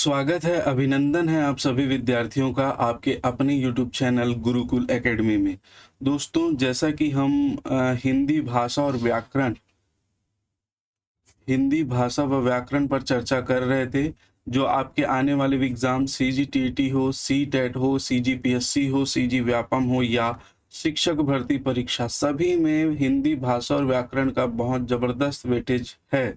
स्वागत है, अभिनंदन है आप सभी विद्यार्थियों का आपके अपने YouTube चैनल गुरुकुल एकेडमी में। दोस्तों, जैसा कि हम हिंदी भाषा व व्याकरण पर चर्चा कर रहे थे, जो आपके आने वाले एग्जाम CGTT हो, CTET हो, CGPSC हो, CG व्यापम हो या शिक्षक भर्ती परीक्षा, सभी में हिंदी भाषा और व्याकरण का बहुत जबरदस्त वेटेज है।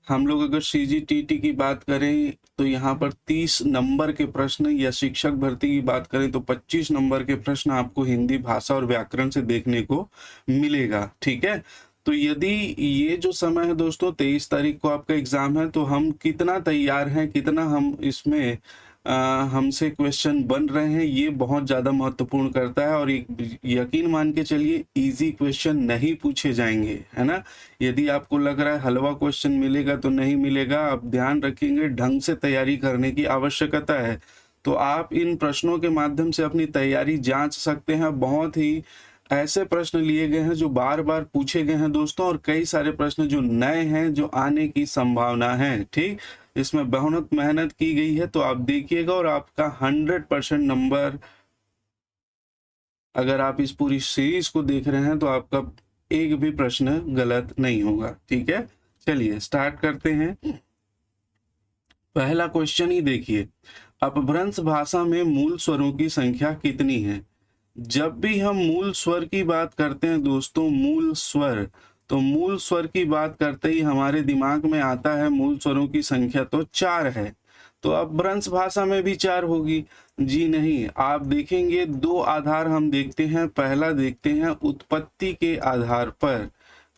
हम लोग अगर CGTT की बात करें तो यहाँ पर 30 नंबर के प्रश्न, या शिक्षक भर्ती की बात करें तो 25 नंबर के प्रश्न आपको हिंदी भाषा और व्याकरण से देखने को मिलेगा। ठीक है, तो यदि ये जो समय है दोस्तों, 23 तारीख को आपका एग्जाम है, तो हम कितना तैयार हैं, कितना हम इसमें हमसे क्वेश्चन बन रहे हैं, ये बहुत ज़्यादा महत्वपूर्ण करता है। और एक यकीन मान के चलिए, इजी क्वेश्चन नहीं पूछे जाएंगे, है ना। यदि आपको लग रहा है हलवा क्वेश्चन मिलेगा, तो नहीं मिलेगा। आप ध्यान रखेंगे, ढंग से तैयारी करने की आवश्यकता है। तो आप इन प्रश्नों के माध्यम से अपनी तैयारी जांच सकते हैं। बहुत ही ऐसे प्रश्न लिए गए हैं जो बार बार पूछे गए हैं दोस्तों, और कई सारे प्रश्न जो नए हैं, जो आने की संभावना है। ठीक, इसमें बहुत मेहनत की गई है, तो आप देखिएगा और आपका 100% नंबर, अगर आप इस पूरी सीरीज को देख रहे हैं तो आपका एक भी प्रश्न गलत नहीं होगा। ठीक है, चलिए स्टार्ट करते हैं। पहला क्वेश्चन ही देखिए, अपभ्रंश भाषा में मूल स्वरों की संख्या कितनी है। जब भी हम मूल स्वर की बात करते हैं दोस्तों, मूल स्वर, तो मूल स्वर की बात करते ही हमारे दिमाग में आता है मूल स्वरों की संख्या तो 4 है। तो अपभ्रंश भाषा में भी 4 होगी? जी नहीं, आप देखेंगे दो आधार हम देखते हैं। पहला देखते हैं उत्पत्ति के आधार पर,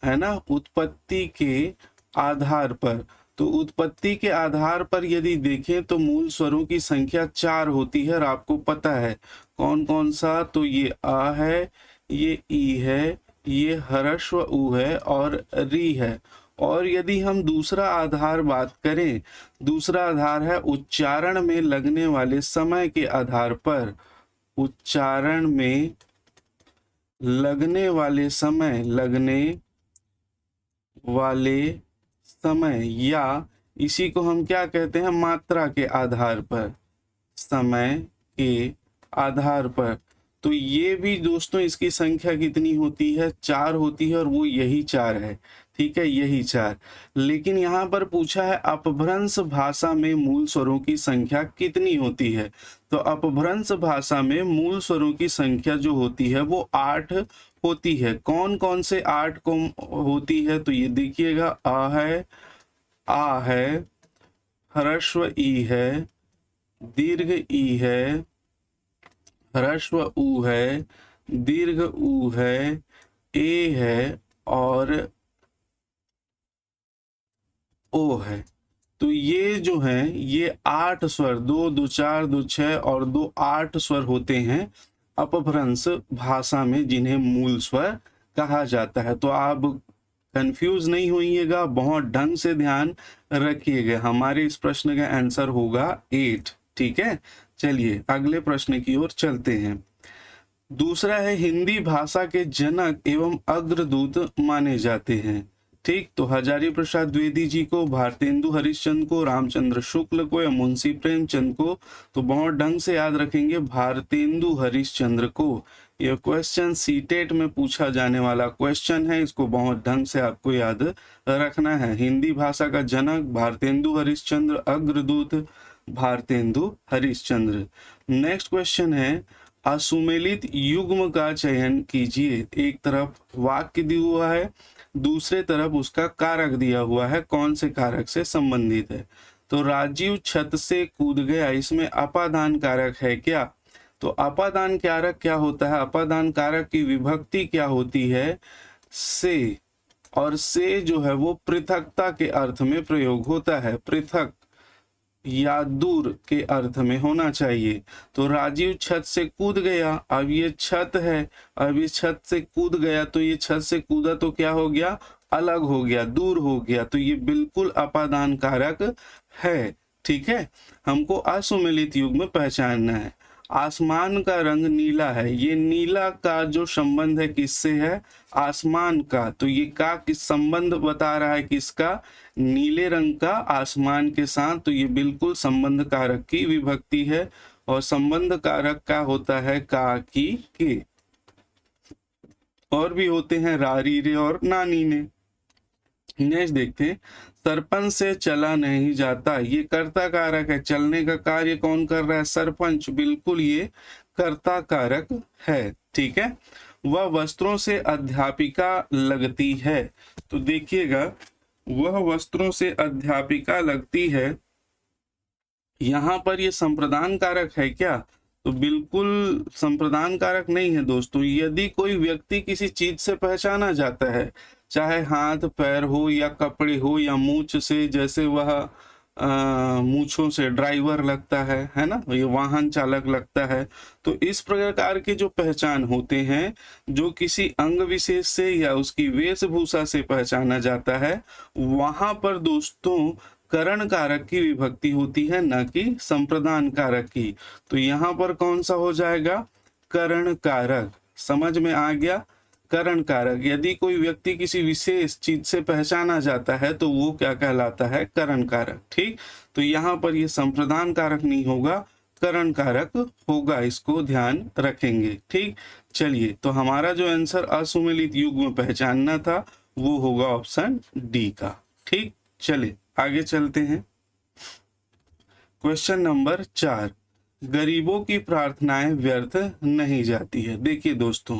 है ना, उत्पत्ति के आधार पर। तो उत्पत्ति के आधार पर यदि देखें तो मूल स्वरों की संख्या 4 होती है, और आपको पता है कौन कौन सा। तो ये आ है, ये ई है, ये हर्स्व उ है और री है। और यदि हम दूसरा आधार बात करें, दूसरा आधार है उच्चारण में लगने वाले समय के आधार पर। उच्चारण में लगने वाले समय, या इसी को हम क्या कहते हैं, मात्रा के आधार पर, समय के आधार पर। तो ये भी दोस्तों, इसकी संख्या कितनी होती है, 4 होती है, और वो यही 4 है। ठीक है, यही 4। लेकिन यहाँ पर पूछा है अपभ्रंश भाषा में मूल स्वरों की संख्या कितनी होती है। तो अपभ्रंश भाषा में मूल स्वरों की संख्या जो होती है वो 8 होती है। कौन कौन से 8 को होती है, तो ये देखिएगा, आ है, ह्रस्व ई है, दीर्घ ई है, ह्रस्व उ है, दीर्घ उ है, ए है और ओ है। तो ये जो है, ये 8 स्वर, 2 2 4 2 6 और 2 8 स्वर होते हैं अपभ्रंश भाषा में, जिन्हें मूल स्वर कहा जाता है। तो आप कंफ्यूज नहीं होइएगा, बहुत ढंग से ध्यान रखिएगा। हमारे इस प्रश्न का आंसर होगा 8। ठीक है, चलिए अगले प्रश्न की ओर चलते हैं। दूसरा है, हिंदी भाषा के जनक एवं अग्रदूत माने जाते हैं। ठीक, तो हजारी प्रसाद द्विवेदी जी को, भारतेंदु हरिश्चंद्र को, रामचंद्र शुक्ल को, या मुंशी प्रेमचंद को। तो बहुत ढंग से याद रखेंगे, भारतेंदु हरिश्चंद्र को। यह क्वेश्चन सीटेट में पूछा जाने वाला क्वेश्चन है, इसको बहुत ढंग से आपको याद रखना है। हिंदी भाषा का जनक भारतेंदु हरिश्चंद्र, अग्रदूत भारतेंदु हरिश्चंद्र। नेक्स्ट क्वेश्चन है, असुमेलित युग्म का चयन कीजिए। एक तरफ वाक्य दिया हुआ है, दूसरे तरफ उसका कारक दिया हुआ है, कौन से कारक से संबंधित है। तो राजीव छत से कूद गया, इसमें अपादान कारक है क्या। तो अपादान कारक क्या होता है, अपादान कारक की विभक्ति क्या होती है, से। और से जो है वो पृथकता के अर्थ में प्रयोग होता है, पृथक या दूर के अर्थ में होना चाहिए। तो राजीव छत से कूद गया, अब ये छत है, अब ये छत से कूद गया, तो ये छत से कूदा तो क्या हो गया, अलग हो गया, दूर हो गया। तो ये बिल्कुल अपादान कारक है। ठीक है, हमको असुमेलित युग्म में पहचानना है। आसमान का रंग नीला है, ये नीला का जो संबंध है किससे है, आसमान का। तो ये का किस संबंध बता रहा है, किसका, नीले रंग का आसमान के साथ। तो ये बिल्कुल संबंध कारक की विभक्ति है, और संबंध कारक का होता है का, की, के। और भी होते हैं रा, री, रे और नानी ने। नेक्स्ट देखते हैं, सरपंच से चला नहीं जाता, ये कर्ता कारक है। चलने का कार्य कौन कर रहा है, सरपंच, बिल्कुल ये कर्ता कारक है। ठीक है। वह वस्त्रों से अध्यापिका लगती है, तो देखिएगा वह वस्त्रों से अध्यापिका लगती है, यहां पर ये संप्रदान कारक है क्या, तो बिल्कुल संप्रदान कारक नहीं है दोस्तों। यदि कोई व्यक्ति किसी चीज से पहचाना जाता है, चाहे हाथ पैर हो या कपड़े हो या मूछ से, जैसे वह मूछों से ड्राइवर लगता है ना, ये वाहन चालक लगता है, तो इस प्रकार के जो पहचान होते हैं, जो किसी अंग विशेष से या उसकी वेशभूषा से पहचाना जाता है, वहां पर दोस्तों करण कारक की विभक्ति होती है, न कि संप्रदान कारक की। तो यहाँ पर कौन सा हो जाएगा, करण कारक। समझ में आ गया, करण कारक। यदि कोई व्यक्ति किसी विशेष चीज से पहचाना जाता है तो वो क्या कहलाता है, करण कारक। ठीक, तो यहाँ पर ये संप्रदान कारक नहीं होगा, करण कारक होगा, इसको ध्यान रखेंगे। ठीक, चलिए, तो हमारा जो आंसर असुमेलित युग्म पहचानना था वो होगा ऑप्शन डी का। ठीक, चलिए आगे चलते हैं। क्वेश्चन नंबर 4, गरीबों की प्रार्थनाएं व्यर्थ नहीं जाती है। देखिए दोस्तों,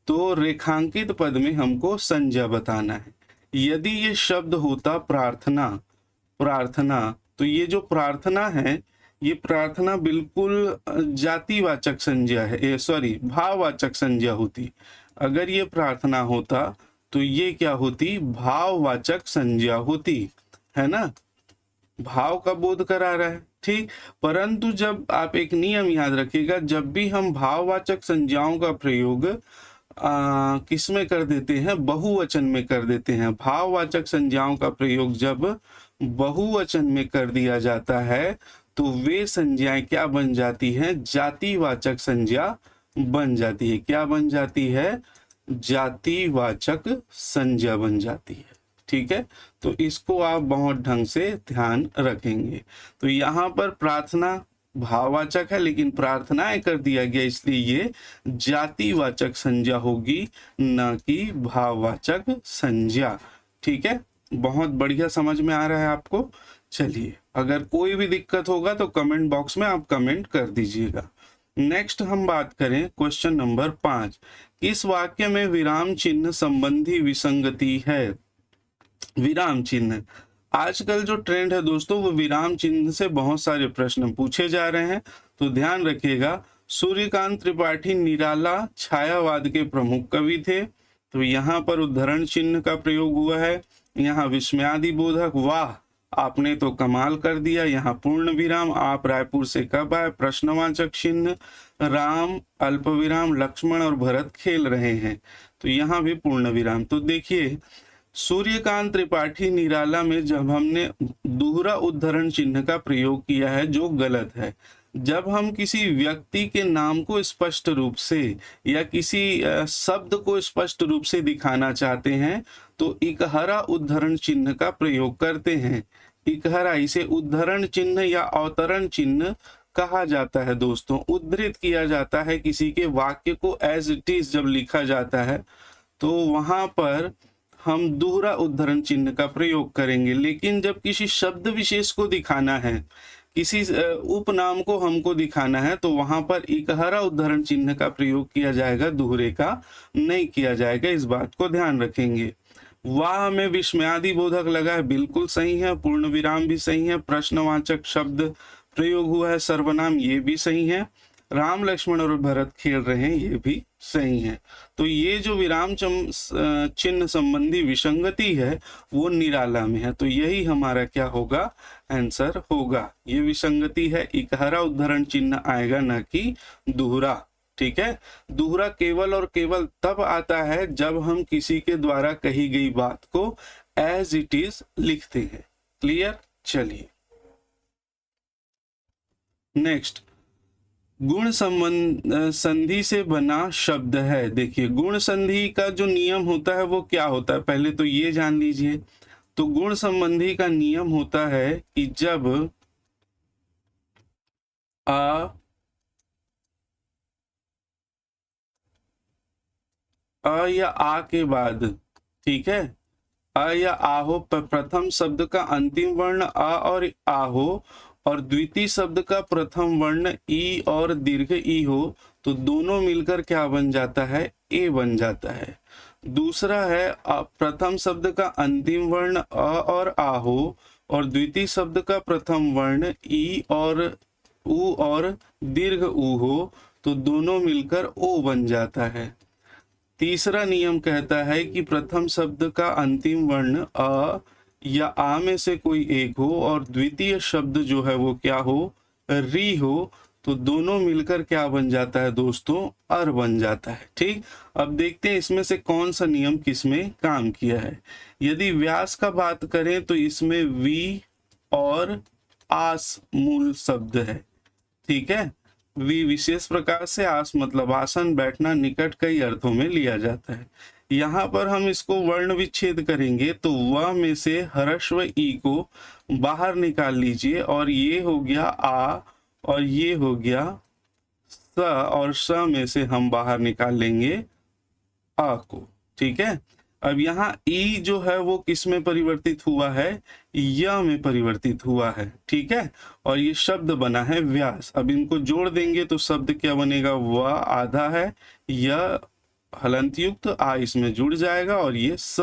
तो रेखांकित पद में हमको संज्ञा बताना है। यदि ये शब्द होता प्रार्थना, प्रार्थना, तो ये जो प्रार्थना है, ये प्रार्थना बिल्कुल जातिवाचक संज्ञा है, सॉरी भाववाचक संज्ञा होती। अगर ये प्रार्थना होता तो ये क्या होती, भाववाचक संज्ञा होती, है ना, भाव का बोध करा रहा है। ठीक, परंतु जब आप एक नियम याद रखिएगा, जब भी हम भाववाचक संज्ञाओं का प्रयोग किस में कर देते हैं, बहुवचन में कर देते हैं। भाववाचक संज्ञाओं का प्रयोग जब बहुवचन में कर दिया जाता है तो वे संज्ञाएं क्या बन जाती हैं, जातिवाचक संज्ञा बन जाती है। क्या बन जाती है, जातिवाचक संज्ञा बन जाती है। ठीक है, तो इसको आप बहुत ढंग से ध्यान रखेंगे। तो यहाँ पर प्रार्थना भाववाचक है, लेकिन प्रार्थनाएं कर दिया गया, इसलिए ये जातिवाचक संज्ञा होगी, न कि भाववाचक संज्ञा। ठीक है, बहुत बढ़िया समझ में आ रहा है आपको। चलिए, अगर कोई भी दिक्कत होगा तो कमेंट बॉक्स में आप कमेंट कर दीजिएगा। नेक्स्ट हम बात करें क्वेश्चन नंबर 5, किस वाक्य में विराम चिन्ह संबंधी विसंगति है। विराम चिन्ह, आजकल जो ट्रेंड है दोस्तों, वो विराम चिन्ह से बहुत सारे प्रश्न पूछे जा रहे हैं, तो ध्यान रखिएगा। सूर्यकांत त्रिपाठी निराला छायावाद के प्रमुख कवि थे, तो यहाँ पर उद्धरण चिन्ह का प्रयोग हुआ है। यहाँ विस्मयादि बोधक, वाह आपने तो कमाल कर दिया। यहाँ पूर्ण विराम, आप रायपुर से कब आए, प्रश्नवाचक चिन्ह, राम अल्प विराम, लक्ष्मण और भरत खेल रहे हैं, तो यहाँ भी पूर्ण विराम। तो देखिए, सूर्यकांत त्रिपाठी निराला में जब हमने दोहरा उद्धरण चिन्ह का प्रयोग किया है, जो गलत है। जब हम किसी व्यक्ति के नाम को स्पष्ट रूप से या किसी शब्द को स्पष्ट रूप से दिखाना चाहते हैं तो इकहरा उद्धरण चिन्ह का प्रयोग करते हैं। इकहरा, इसे उद्धरण चिन्ह या अवतरण चिन्ह कहा जाता है दोस्तों। उद्धृत किया जाता है किसी के वाक्य को, एज इट इज जब लिखा जाता है तो वहां पर हम दोहरा उद्धरण चिन्ह का प्रयोग करेंगे। लेकिन जब किसी शब्द विशेष को दिखाना है, किसी उपनाम को हमको दिखाना है, तो वहां पर इकहरा उद्धरण चिन्ह का प्रयोग किया जाएगा, दोहरे का नहीं किया जाएगा। इस बात को ध्यान रखेंगे। वाह में विस्मयादि बोधक लगा है, बिल्कुल सही है। पूर्ण विराम भी सही है। प्रश्नवाचक शब्द प्रयोग हुआ है, सर्वनाम, ये भी सही है। राम लक्ष्मण और भरत खेल रहे हैं, ये भी सही है। तो ये जो विराम चिन्ह संबंधी विसंगति है वो निराला में है, तो यही हमारा क्या होगा, आंसर होगा। ये विसंगति है, इकहरा उद्धरण चिन्ह आएगा, ना कि दोहरा। ठीक है, दोहरा केवल और केवल तब आता है जब हम किसी के द्वारा कही गई बात को एज इट इज लिखते हैं। क्लियर, चलिए नेक्स्ट, गुण संबंध संधि से बना शब्द है। देखिए गुण संधि का जो नियम होता है वो क्या होता है, पहले तो ये जान लीजिए। तो गुण संबंधी का नियम होता है कि जब अ या आ के बाद, ठीक है, अ या आ हो, प्रथम शब्द का अंतिम वर्ण अ और आ हो और द्वितीय शब्द का प्रथम वर्ण ई और दीर्घ ई हो, तो दोनों मिलकर क्या बन जाता है, ए बन जाता है। दूसरा है प्रथम शब्द का अंतिम वर्ण अ और आ हो और द्वितीय शब्द का प्रथम वर्ण ई और उ और दीर्घ उ हो, तो दोनों मिलकर ओ बन जाता है। तीसरा नियम कहता है कि प्रथम शब्द का अंतिम वर्ण अ या आ में से कोई एक हो और द्वितीय शब्द जो है वो क्या हो, री हो, तो दोनों मिलकर क्या बन जाता है दोस्तों, अर बन जाता है। ठीक, अब देखते हैं इसमें से कौन सा नियम किसमें काम किया है। यदि व्यास का बात करें तो इसमें वी और आस मूल शब्द है। ठीक है, वी विशेष प्रकार से, आस मतलब आसन, बैठना, निकट, कई अर्थों में लिया जाता है। यहाँ पर हम इसको वर्ण विच्छेद करेंगे तो व में से ह्रस्व ई को बाहर निकाल लीजिए और ये हो गया आ और ये हो गया स और स में से हम बाहर निकाल लेंगे आ को। ठीक है, अब यहाँ ई जो है वो किस में परिवर्तित हुआ है, य में परिवर्तित हुआ है। ठीक है, और ये शब्द बना है व्यास। अब इनको जोड़ देंगे तो शब्द क्या बनेगा, व आधा है, य हलंत युक्त, आ इसमें जुड़ जाएगा और ये स।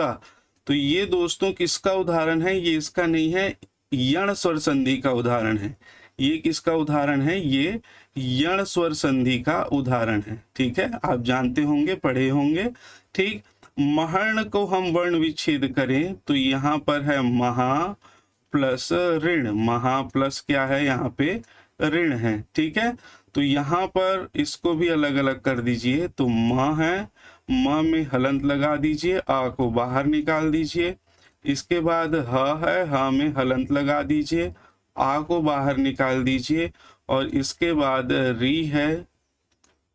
तो ये दोस्तों किसका उदाहरण है, ये इसका नहीं है, यण स्वर संधि का उदाहरण है। ये किसका उदाहरण है, ये यण स्वर संधि का उदाहरण है। ठीक है, आप जानते होंगे, पढ़े होंगे। ठीक, महर्ण को हम वर्ण विच्छेद करें तो यहाँ पर है महा प्लस ऋण, महा प्लस क्या है यहाँ पे, ऋण है। ठीक है, तो यहाँ पर इसको भी अलग अलग कर दीजिए। तो म है, म में हलंत लगा दीजिए, आ को बाहर निकाल दीजिए। इसके बाद ह है, ह में हलंत लगा दीजिए, आ को बाहर निकाल दीजिए। और इसके बाद री है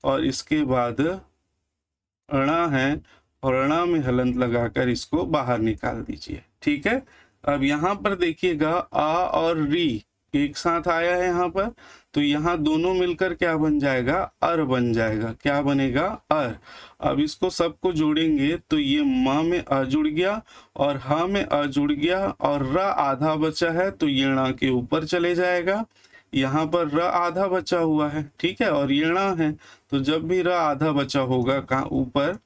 और इसके बाद अणा है और अणा में हलंत लगाकर इसको बाहर निकाल दीजिए। ठीक है, अब यहाँ पर देखिएगा आ और री एक साथ आया है यहाँ पर, तो यहाँ दोनों मिलकर क्या बन जाएगा, अर बन जाएगा। क्या बनेगा, अर। अब इसको सबको जोड़ेंगे तो ये म में अ जुड़ गया और ह में अ जुड़ गया और र आधा बचा है तो ये ण के ऊपर चले जाएगा। यहाँ पर र आधा बचा हुआ है, ठीक है, और ये ण है, तो जब भी र आधा बचा होगा कहाँ ऊपर,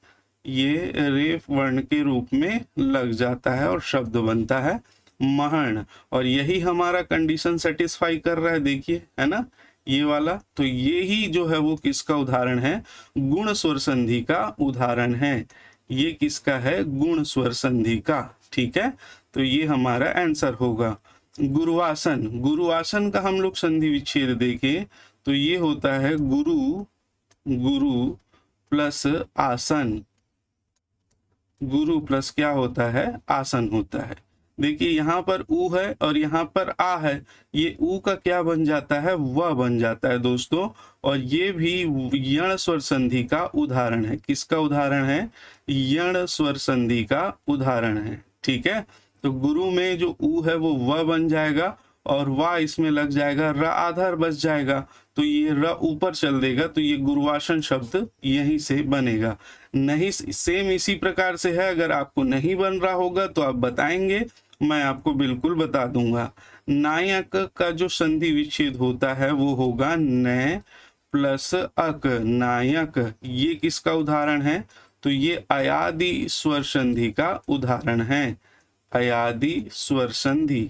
ये रेफ वर्ण के रूप में लग जाता है और शब्द बनता है महर्ण। और यही हमारा कंडीशन सेटिस्फाई कर रहा है, देखिए, है ना, ये वाला। तो ये ही जो है वो किसका उदाहरण है, गुण स्वर संधि का उदाहरण है। ये किसका है, गुण स्वर संधि का। ठीक है, तो ये हमारा आंसर होगा। गुरुआसन, गुरुआसन का हम लोग संधि विच्छेद देखें तो ये होता है गुरु, गुरु प्लस आसन, गुरु प्लस क्या होता है, आसन होता है। देखिए यहाँ पर उ है और यहाँ पर आ है, ये उ का क्या बन जाता है, व बन जाता है दोस्तों। और ये भी यण स्वर संधि का उदाहरण है। किसका उदाहरण है, यण स्वर संधि का उदाहरण है। ठीक है, तो गुरु में जो उ है वो व बन जाएगा और वा इसमें लग जाएगा, र आधार बच जाएगा, तो ये र ऊपर चल देगा, तो ये गुरुवासन शब्द यहीं से बनेगा। नहीं, सेम इसी प्रकार से है। अगर आपको नहीं बन रहा होगा तो आप बताएंगे, मैं आपको बिल्कुल बता दूंगा। नायक का जो संधि विच्छेद होता है वो होगा न प्लस अक, नायक। ये किसका उदाहरण है, तो ये अयादि स्वर संधि का उदाहरण है, अयादि स्वर संधि।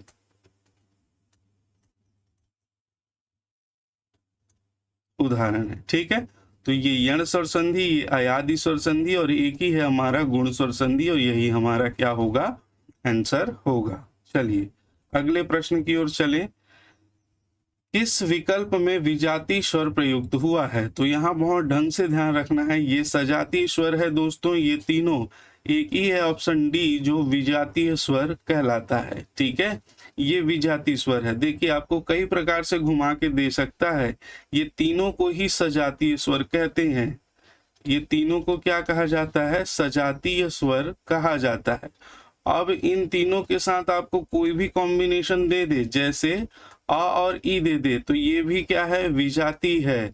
उदाहरण है। ठीक है, तो ये यण स्वर संधि, ये अयादि स्वर संधि और एक ही है हमारा गुण स्वर संधि, और यही हमारा क्या होगा, आंसर होगा। चलिए अगले प्रश्न की ओर चलें। किस विकल्प में विजातीय स्वर प्रयुक्त हुआ है, तो यहाँ बहुत ढंग से ध्यान रखना है। ये सजातीय स्वर है दोस्तों, ये तीनों, एक ही है ऑप्शन डी जो विजातीय स्वर कहलाता है। ठीक है, ये विजातीय स्वर है। देखिए आपको कई प्रकार से घुमा के दे सकता है। ये तीनों को ही सजातीय स्वर कहते हैं। ये तीनों को क्या कहा जाता है? सजातीय स्वर कहा जाता है। अब इन तीनों के साथ आपको कोई भी कॉम्बिनेशन दे दे, जैसे अ और ई दे दे तो ये भी क्या है? विजाती है।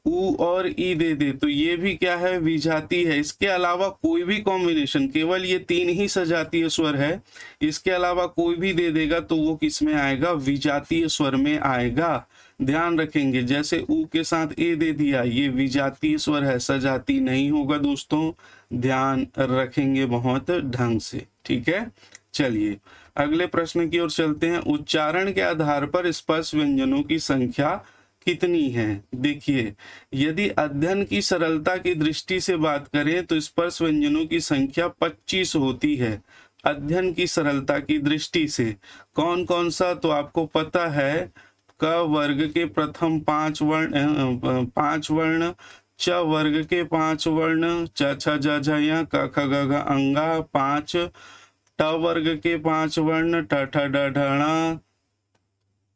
उ और ई दे दे तो ये भी क्या है? विजाती है। इसके अलावा कोई भी कॉम्बिनेशन, केवल ये तीन ही सजातीय स्वर है, इसके अलावा कोई भी दे देगा तो वो किस में आएगा? विजातीय स्वर में आएगा। ध्यान रखेंगे, जैसे उ के साथ ए दे दिया, ये विजातीय स्वर है, सजाती नहीं होगा दोस्तों। ध्यान रखेंगे बहुत ढंग से। ठीक है, चलिए अगले प्रश्न की ओर चलते हैं। उच्चारण के आधार पर स्पर्श व्यंजनों की संख्या कितनी है? देखिए, यदि अध्ययन की सरलता की दृष्टि से बात करें तो स्पर्श व्यंजनों की संख्या 25 होती है। अध्ययन की सरलता की दृष्टि से कौन कौन सा? तो आपको पता है, क वर्ग के प्रथम 5 वर्ण, 5 वर्ण, च वर्ग के 5 वर्ण, च छ ज झ य क ख ग घ अंगा 5, ट वर्ग के 5 वर्ण, ठ ठ ड ढ ण,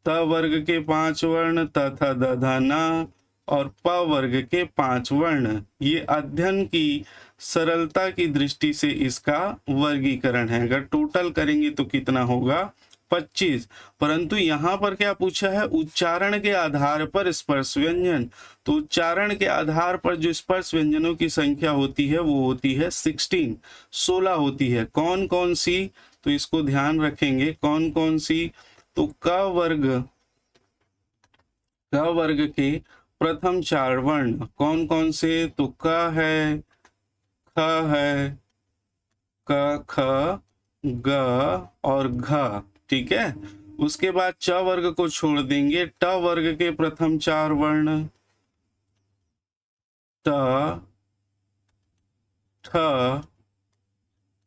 त वर्ग के 5 वर्ण, त थ द ध न, और प वर्ग के 5 वर्ण। ये अध्ययन की सरलता की दृष्टि से इसका वर्गीकरण है। अगर टोटल करेंगे तो कितना होगा? 25। परंतु यहाँ पर क्या पूछा है? उच्चारण के आधार पर स्पर्श व्यंजन। तो उच्चारण के आधार पर जो स्पर्श व्यंजनों की संख्या होती है वो होती है 16 होती है। कौन कौन सी? तो इसको ध्यान रखेंगे, कौन कौन सी? तो क वर्ग के प्रथम 4 वर्ण कौन कौन से? तो क है, ख है, क ख ग और घ। ठीक है, उसके बाद च वर्ग को छोड़ देंगे। ट वर्ग के प्रथम 4 वर्ण ट, ठ,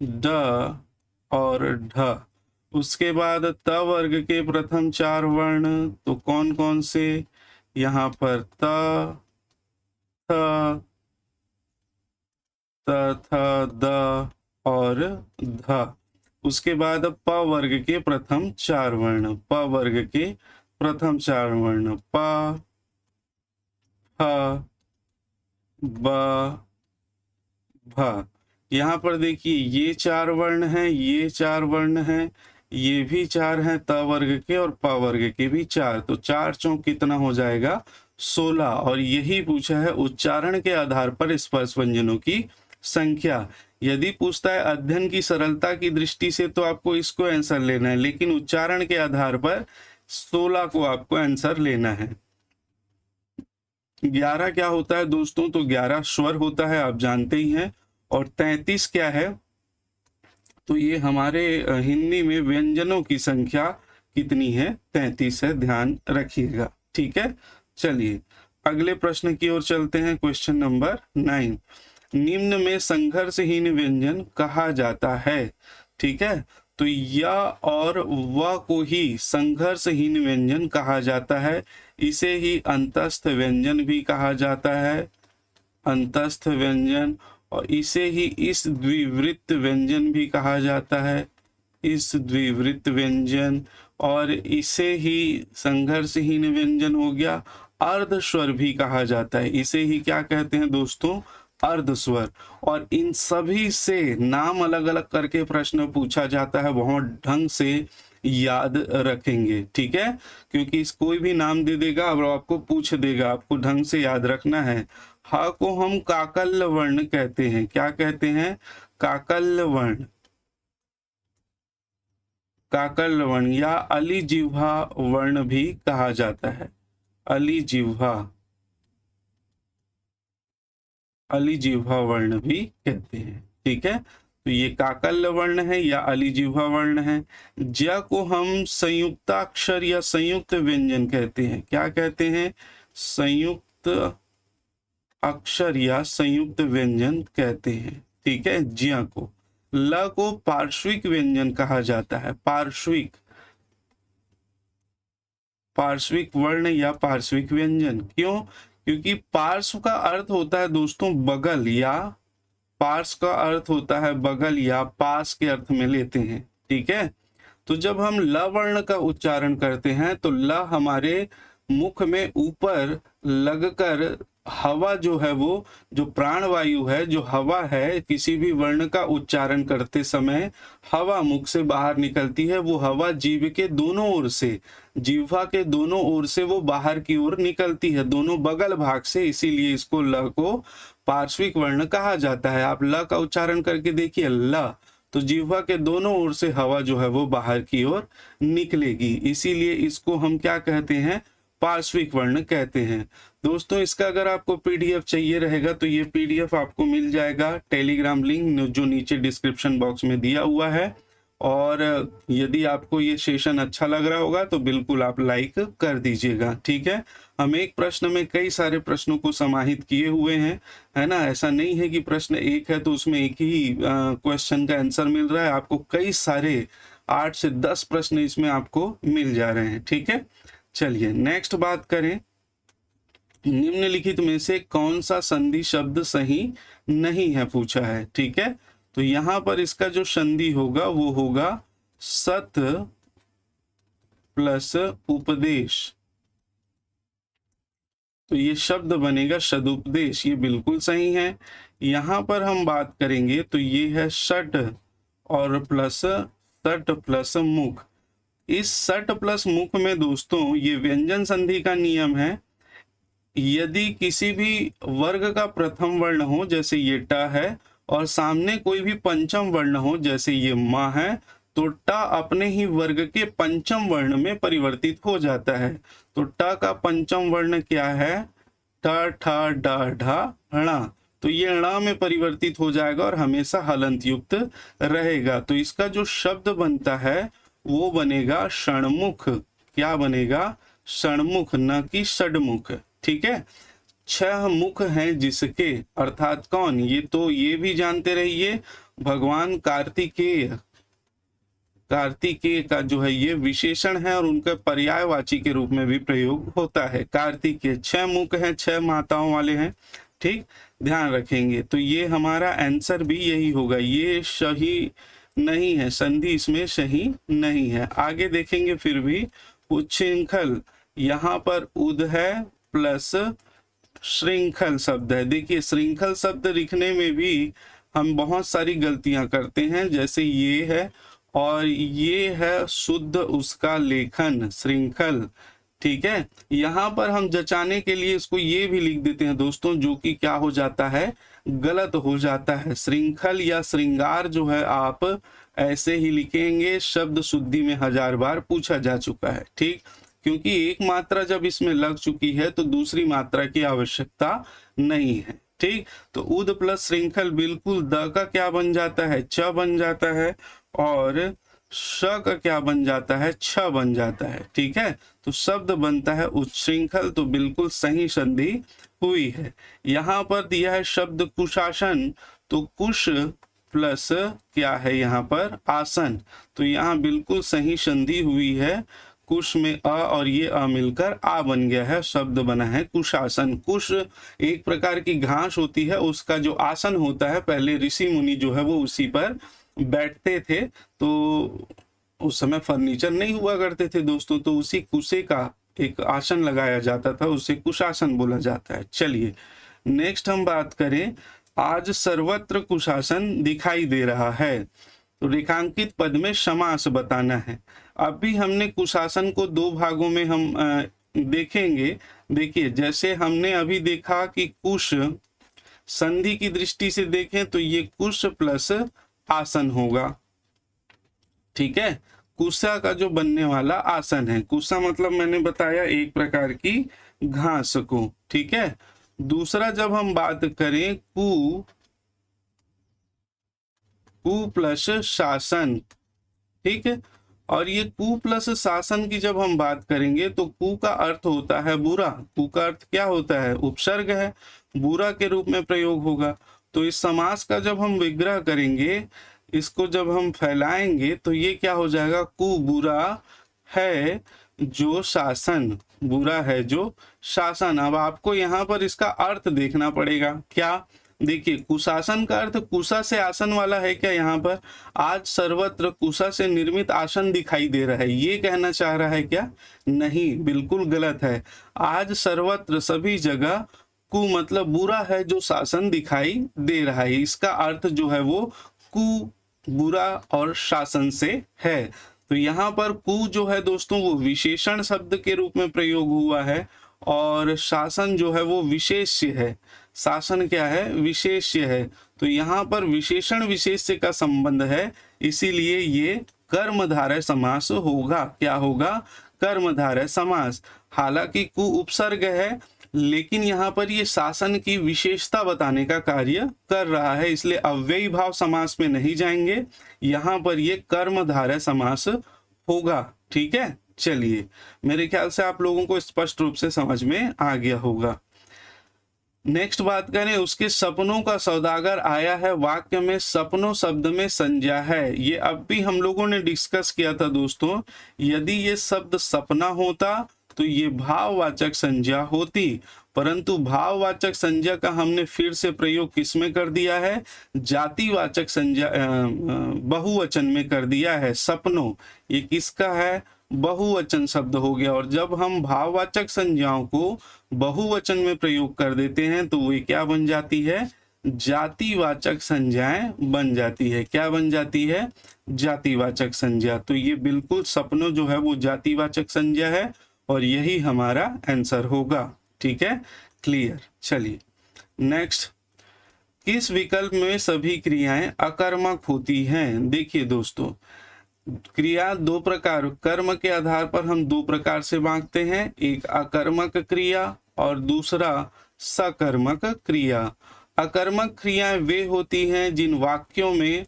ड और ढ। उसके बाद त वर्ग के प्रथम 4 वर्ण तो कौन कौन से? यहाँ पर त, थ, द और ध। उसके बाद प वर्ग के प्रथम 4 वर्ण, प वर्ग के प्रथम 4 वर्ण प, फ, ब, भ। यहाँ पर देखिए ये 4 वर्ण हैं, ये 4 वर्ण हैं, ये भी 4 हैं, त वर्ग के और प वर्ग के भी 4। तो 4 चौक कितना हो जाएगा? 16। और यही पूछा है उच्चारण के आधार पर स्पर्श व्यंजनों की संख्या। यदि पूछता है अध्ययन की सरलता की दृष्टि से तो आपको इसको आंसर लेना है, लेकिन उच्चारण के आधार पर 16 को आपको आंसर लेना है। 11 क्या होता है दोस्तों? तो 11 स्वर होता है, आप जानते ही हैं। और 33 क्या है? तो ये हमारे हिंदी में व्यंजनों की संख्या कितनी है? 33 है, ध्यान रखिएगा। ठीक है, चलिए अगले प्रश्न की ओर चलते हैं। क्वेश्चन नंबर 9, निम्न में संघर्षहीन व्यंजन कहा जाता है। ठीक है, तो य और व को ही संघर्षहीन व्यंजन कहा जाता है। इसे ही अंतस्थ व्यंजन भी कहा जाता है, अंतस्थ व्यंजन। और इसे ही इस द्विवृत्त व्यंजन भी कहा जाता है, इस द्विवृत्त व्यंजन। और इसे ही संघर्षहीन व्यंजन हो गया। अर्धस्वर भी कहा जाता है, इसे ही क्या कहते हैं दोस्तों? अर्धस्वर। और इन सभी से नाम अलग अलग करके प्रश्न पूछा जाता है, बहुत ढंग से याद रखेंगे। ठीक है, क्योंकि इस कोई भी नाम दे देगा और आपको पूछ देगा, आपको ढंग से याद रखना है। ह को हम काकल्य वर्ण कहते हैं। क्या कहते हैं? काकल्य वर्ण, काकल्य वर्ण या अलिजिह्वा वर्ण भी कहा जाता है। अलिजिह्वा, अलिजिह्वा वर्ण भी कहते हैं। ठीक है, तो ये काकल्य वर्ण है या अलिजिह्वा वर्ण है। ज को हम संयुक्ताक्षर या संयुक्त व्यंजन कहते हैं। क्या कहते हैं? संयुक्त अक्षर या संयुक्त व्यंजन कहते हैं। ठीक है, ज्या को। ल को पार्श्विक व्यंजन कहा जाता है, पार्श्विक, पार्श्विक वर्ण या पार्श्विक व्यंजन। क्यों? क्योंकि पार्श्व का अर्थ होता है दोस्तों बगल या पार्श का अर्थ होता है बगल या पास के अर्थ में लेते हैं, ठीक है। तो जब हम ल वर्ण का उच्चारण करते हैं तो ल हमारे मुख में ऊपर लगकर हवा जो है वो जो प्राणवायु है, जो हवा है, किसी भी वर्ण का उच्चारण करते समय हवा मुख से बाहर निकलती है। वो हवा जीभ के दोनों ओर से, जीह्वा के दोनों ओर से वो बाहर की ओर निकलती है, दोनों बगल भाग से। इसीलिए इसको ल को पार्श्विक वर्ण कहा जाता है। आप ल का उच्चारण करके देखिए, ल, तो जीह्वा के दोनों ओर से हवा जो है वो बाहर की ओर निकलेगी। इसीलिए इसको हम क्या कहते हैं, पार्श्विक वर्ण कहते हैं। दोस्तों, इसका अगर आपको पीडीएफ चाहिए रहेगा तो ये पीडीएफ आपको मिल जाएगा टेलीग्राम लिंक जो नीचे डिस्क्रिप्शन बॉक्स में दिया हुआ है। और यदि आपको ये सेशन अच्छा लग रहा होगा तो बिल्कुल आप लाइक कर दीजिएगा, ठीक है। हम एक प्रश्न में कई सारे प्रश्नों को समाहित किए हुए हैं, है ना। ऐसा नहीं है कि प्रश्न एक है तो उसमें एक ही क्वेश्चन का आंसर मिल रहा है। आपको कई सारे 8 से 10 प्रश्न इसमें आपको मिल जा रहे हैं, ठीक है। चलिए नेक्स्ट बात करें, निम्नलिखित में से कौन सा संधि शब्द सही नहीं है पूछा है, ठीक है। तो यहां पर इसका जो संधि होगा वो होगा सत प्लस उपदेश। तो ये शब्द बनेगा सदुपदेश, ये बिल्कुल सही है। यहां पर हम बात करेंगे तो ये है सट और प्लस सट प्लस मुख। इस सट प्लस मुख में दोस्तों ये व्यंजन संधि का नियम है। यदि किसी भी वर्ग का प्रथम वर्ण हो, जैसे ये ट है, और सामने कोई भी पंचम वर्ण हो, जैसे ये म है, तो ट अपने ही वर्ग के पंचम वर्ण में परिवर्तित हो जाता है। तो ट का पंचम वर्ण क्या है, ठ ठ ड ढ ण। तो ये ण में परिवर्तित हो जाएगा और हमेशा हलंत युक्त रहेगा। तो इसका जो शब्द बनता है वो बनेगा षण्मुख। क्या बनेगा, षण्मुख, न कि षड्मुख, ठीक है। 6 मुख हैं जिसके, अर्थात कौन, ये तो ये भी जानते रहिए, भगवान कार्तिकेय, कार्तिकेय का जो है ये विशेषण है और उनका पर्यायवाची के रूप में भी प्रयोग होता है। कार्तिकेय 6 मुख हैं, 6 माताओं वाले हैं, ठीक, ध्यान रखेंगे। तो ये हमारा आंसर भी यही होगा, ये सही नहीं है, संधि इसमें सही नहीं है। आगे देखेंगे फिर भी, उच्छृंखल, यहाँ पर उद है प्लस श्रृंखल शब्द है। देखिए श्रृंखल शब्द लिखने में भी हम बहुत सारी गलतियां करते हैं, जैसे ये है और ये है शुद्ध उसका लेखन श्रृंखल, ठीक है। यहाँ पर हम जचाने के लिए इसको ये भी लिख देते हैं दोस्तों, जो कि क्या हो जाता है, गलत हो जाता है। श्रृंखल या श्रृंगार जो है आप ऐसे ही लिखेंगे, शब्द शुद्धि में 1000 बार पूछा जा चुका है, ठीक, क्योंकि एक मात्रा जब इसमें लग चुकी है तो दूसरी मात्रा की आवश्यकता नहीं है, ठीक। तो उद प्लस श्रृंखल बिल्कुल द का क्या बन जाता है, च बन जाता है, और श का क्या बन जाता है, छ बन जाता है, ठीक है। तो शब्द बनता है उच्छृंखल, तो बिल्कुल सही संधि हुई है। यहाँ पर दिया है शब्द कुशासन, तो कुश प्लस क्या है यहाँ पर, आसन, तो यहाँ बिल्कुल सही संधि हुई है। कुश में अ और ये अ मिलकर आ बन गया है, शब्द बना है कुशासन। कुश एक प्रकार की घास होती है, उसका जो आसन होता है, पहले ऋषि मुनि जो है वो उसी पर बैठते थे। तो उस समय फर्नीचर नहीं हुआ करते थे दोस्तों, तो उसी कुशे का एक आसन लगाया जाता था, उसे कुशासन बोला जाता है। चलिए नेक्स्ट हम बात करें, आज सर्वत्र कुशासन दिखाई दे रहा है, तो रेखांकित पद में समास बताना है। अभी हमने कुशासन को 2 भागों में हम देखेंगे। देखिए जैसे हमने अभी देखा कि कुश, संधि की दृष्टि से देखें तो ये कुश प्लस आसन होगा, ठीक है। कुशा का जो बनने वाला आसन है, कुशा मतलब मैंने बताया एक प्रकार की घास को, ठीक है। दूसरा जब हम बात करें कु प्लस शासन, ठीक है। और ये कु प्लस शासन की जब हम बात करेंगे तो कु का अर्थ होता है बुरा, कु का अर्थ क्या होता है, उपसर्ग है, बुरा के रूप में प्रयोग होगा। तो इस समास का जब हम विग्रह करेंगे, इसको जब हम फैलाएंगे तो ये क्या हो जाएगा, कु बुरा है जो शासन, बुरा है जो शासन। अब आपको यहाँ पर इसका अर्थ देखना पड़ेगा, क्या, देखिए कुशासन का अर्थ कुशा से आसन वाला है क्या यहाँ पर? आज सर्वत्र कुशा से निर्मित आसन दिखाई दे रहा है, ये कहना चाह रहा है क्या? नहीं, बिल्कुल गलत है। आज सर्वत्र सभी जगह कु मतलब बुरा है जो शासन दिखाई दे रहा है, इसका अर्थ जो है वो कु बुरा और शासन से है। तो यहाँ पर कु जो है दोस्तों वो विशेषण शब्द के रूप में प्रयोग हुआ है और शासन जो है वो विशेष्य है। शासन क्या है? विशेष्य है। तो यहाँ पर विशेषण विशेष्य का संबंध है, इसीलिए ये कर्मधारय समास होगा। क्या होगा? कर्मधारय समास। हालांकि कु उपसर्ग है, लेकिन यहाँ पर ये शासन की विशेषता बताने का कार्य कर रहा है, इसलिए अव्ययी भाव समास में नहीं जाएंगे, यहाँ पर ये कर्मधारय समास होगा। ठीक है, चलिए, मेरे ख्याल से आप लोगों को स्पष्ट रूप से समझ में आ गया होगा। नेक्स्ट बात करें, उसके सपनों का सौदागर आया है, वाक्य में सपनों शब्द में संज्ञा है। ये अब भी हम लोगों ने डिस्कस किया था दोस्तों, यदि ये शब्द सपना होता तो ये भाववाचक संज्ञा होती, परंतु भाववाचक संज्ञा का हमने फिर से प्रयोग किसमें कर दिया है? जातिवाचक संज्ञा बहुवचन में कर दिया है। सपनों ये किसका है? बहुवचन शब्द हो गया। और जब हम भाववाचक संज्ञाओं को बहुवचन में प्रयोग कर देते हैं तो वे क्या बन जाती है? जातिवाचक संज्ञाएं बन जाती है। क्या बन जाती है? जातिवाचक संज्ञा। तो ये बिल्कुल सपनों जो है वो जातिवाचक संज्ञा है और यही हमारा आंसर होगा। ठीक है, क्लियर। चलिए नेक्स्ट, किस विकल्प में सभी क्रियाएं अकर्मक होती हैं? देखिए दोस्तों, क्रिया दो प्रकार, कर्म के आधार पर हम दो प्रकार से बांटते हैं, एक अकर्मक क्रिया और दूसरा सकर्मक क्रिया। अकर्मक क्रियाएं वे होती हैं जिन वाक्यों में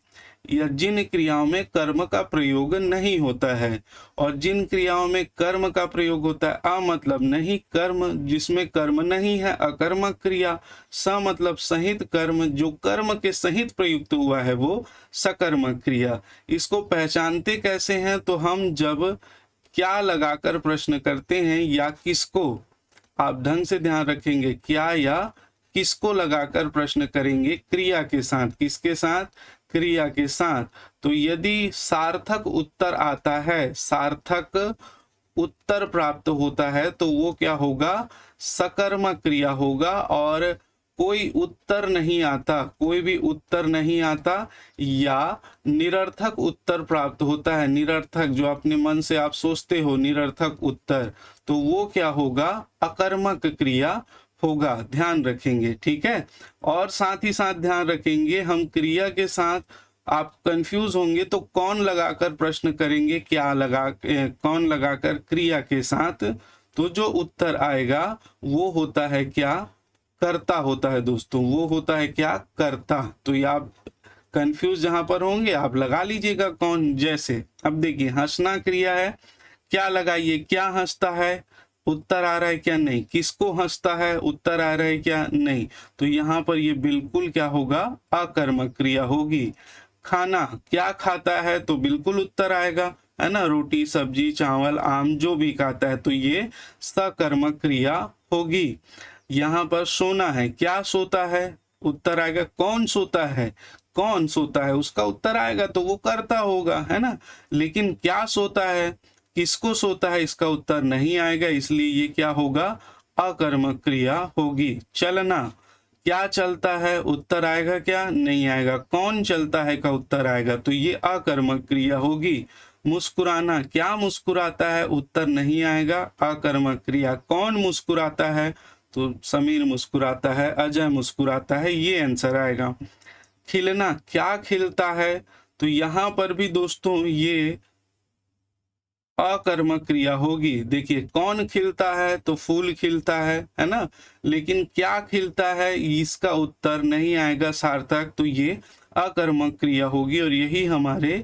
या जिन क्रियाओं में कर्म का प्रयोग नहीं होता है, और जिन क्रियाओं में कर्म का प्रयोग होता है, अ मतलब नहीं कर्म जिसमें कर्म नहीं है अकर्मक क्रिया, स मतलब सहित कर्म जो कर्म के सहित प्रयुक्त हुआ है वो सकर्मक क्रिया। इसको पहचानते कैसे हैं? तो हम जब क्या लगाकर प्रश्न करते हैं या किसको, आप ढंग से ध्यान रखेंगे, क्या या किसको लगाकर प्रश्न करेंगे? क्रिया के साथ। किसके साथ? क्रिया के साथ। तो यदि सार्थक उत्तर आता है, सार्थक उत्तर प्राप्त होता है तो वो क्या होगा? सकर्मक क्रिया होगा। और कोई उत्तर नहीं आता, कोई भी उत्तर नहीं आता या निरर्थक उत्तर प्राप्त होता है, निरर्थक जो अपने मन से आप सोचते हो निरर्थक उत्तर, तो वो क्या होगा? अकर्मक क्रिया होगा। ध्यान रखेंगे, ठीक है। और साथ ही साथ ध्यान रखेंगे, हम क्रिया के साथ आप कंफ्यूज होंगे तो कौन लगाकर प्रश्न करेंगे, क्या लगा कौन लगाकर क्रिया के साथ, तो जो उत्तर आएगा वो होता है क्या? कर्ता होता है दोस्तों, वो होता है क्या? कर्ता। तो ये आप कंफ्यूज जहां पर होंगे आप लगा लीजिएगा कौन। जैसे अब देखिए, हंसना क्रिया है, क्या लगाइए? क्या हंसता है? उत्तर आ रहा है क्या? नहीं। किसको हंसता है? उत्तर आ रहा है क्या? नहीं। तो यहाँ पर ये बिल्कुल क्या होगा? अकर्मक क्रिया होगी। खाना, क्या खाता है? तो बिल्कुल उत्तर आएगा, है ना, रोटी सब्जी चावल आम जो भी खाता है, तो ये सकर्मक क्रिया होगी। यहाँ पर सोना है, क्या सोता है? उत्तर आएगा। कौन सोता है? कौन सोता है उसका उत्तर आएगा, तो वो कर्ता होगा, है ना। लेकिन क्या सोता है, किसको सोता है, इसका उत्तर नहीं आएगा, इसलिए ये क्या होगा? अकर्मक क्रिया होगी। चलना, क्या चलता है? उत्तर आएगा क्या? नहीं आएगा। कौन चलता है का उत्तर आएगा, तो ये अकर्मक क्रिया होगी। मुस्कुराना, क्या मुस्कुराता है? उत्तर नहीं आएगा, अकर्मक क्रिया। कौन मुस्कुराता है? तो समीर मुस्कुराता है, अजय मुस्कुराता है, ये आंसर आएगा। खिलना, क्या खिलता है? तो यहाँ पर भी दोस्तों ये अकर्मक क्रिया होगी। देखिए, कौन खिलता है? तो फूल खिलता है ना। लेकिन क्या खिलता है, इसका उत्तर नहीं आएगा सार्थक, तो ये अकर्मक क्रिया होगी और यही हमारे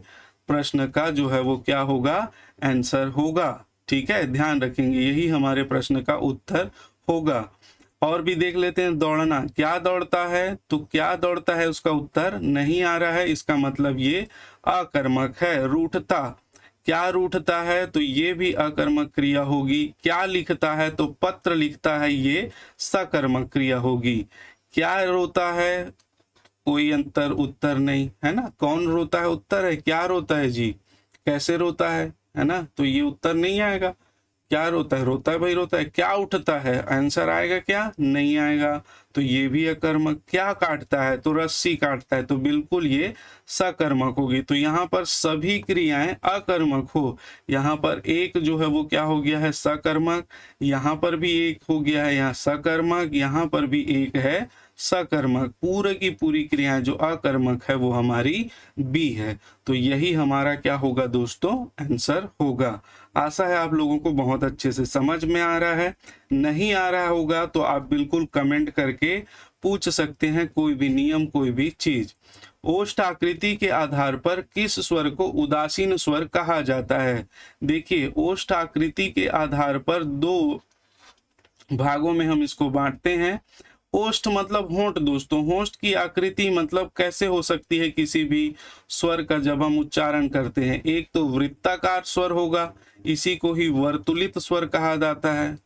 प्रश्न का जो है वो क्या होगा? आंसर होगा। ठीक है, ध्यान रखेंगे, यही हमारे प्रश्न का उत्तर होगा। और भी देख लेते हैं। दौड़ना, क्या दौड़ता है? तो क्या दौड़ता है उसका उत्तर नहीं आ रहा है, इसका मतलब ये अकर्मक है। रूठता, क्या रूठता है? तो ये भी अकर्मक क्रिया होगी। क्या लिखता है? तो पत्र लिखता है, ये सकर्मक क्रिया होगी। क्या रोता है, कोई अंतर उत्तर नहीं है ना। कौन रोता है उत्तर है, क्या रोता है जी, कैसे रोता है ना, तो ये उत्तर नहीं आएगा। क्या रोता है भाई रोता है। क्या उठता है, आंसर आएगा क्या, नहीं आएगा, तो ये भी अकर्मक। क्या काटता है, तो रस्सी काटता है, तो बिल्कुल ये सकर्मक होगी। तो यहाँ पर सभी क्रियाएं अकर्मक हो, यहाँ पर एक जो है वो क्या हो गया है, सकर्मक, यहाँ पर भी एक हो गया है, यहाँ सकर्मक, यहाँ पर भी एक है सकर्मक। पूरे की पूरी क्रियाएं जो अकर्मक है वो हमारी बी है। तो यही हमारा क्या होगा दोस्तों, आंसर होगा। आशा है आप लोगों को बहुत अच्छे से समझ में आ रहा है। नहीं आ रहा होगा तो आप बिल्कुल कमेंट करके पूछ सकते हैं कोई भी नियम, कोई भी चीज। ओष्ठ आकृति के आधार पर किस स्वर को उदासीन स्वर कहा जाता है। देखिए, ओष्ठ आकृति के आधार पर दो भागों में हम इसको बांटते हैं। ओष्ठ मतलब होंठ दोस्तों, होंठ की आकृति मतलब कैसे हो सकती है किसी भी स्वर का जब हम उच्चारण करते हैं। एक तो वृत्ताकार स्वर होगा, इसी को ही वर्तुलित स्वर कहा जाता है,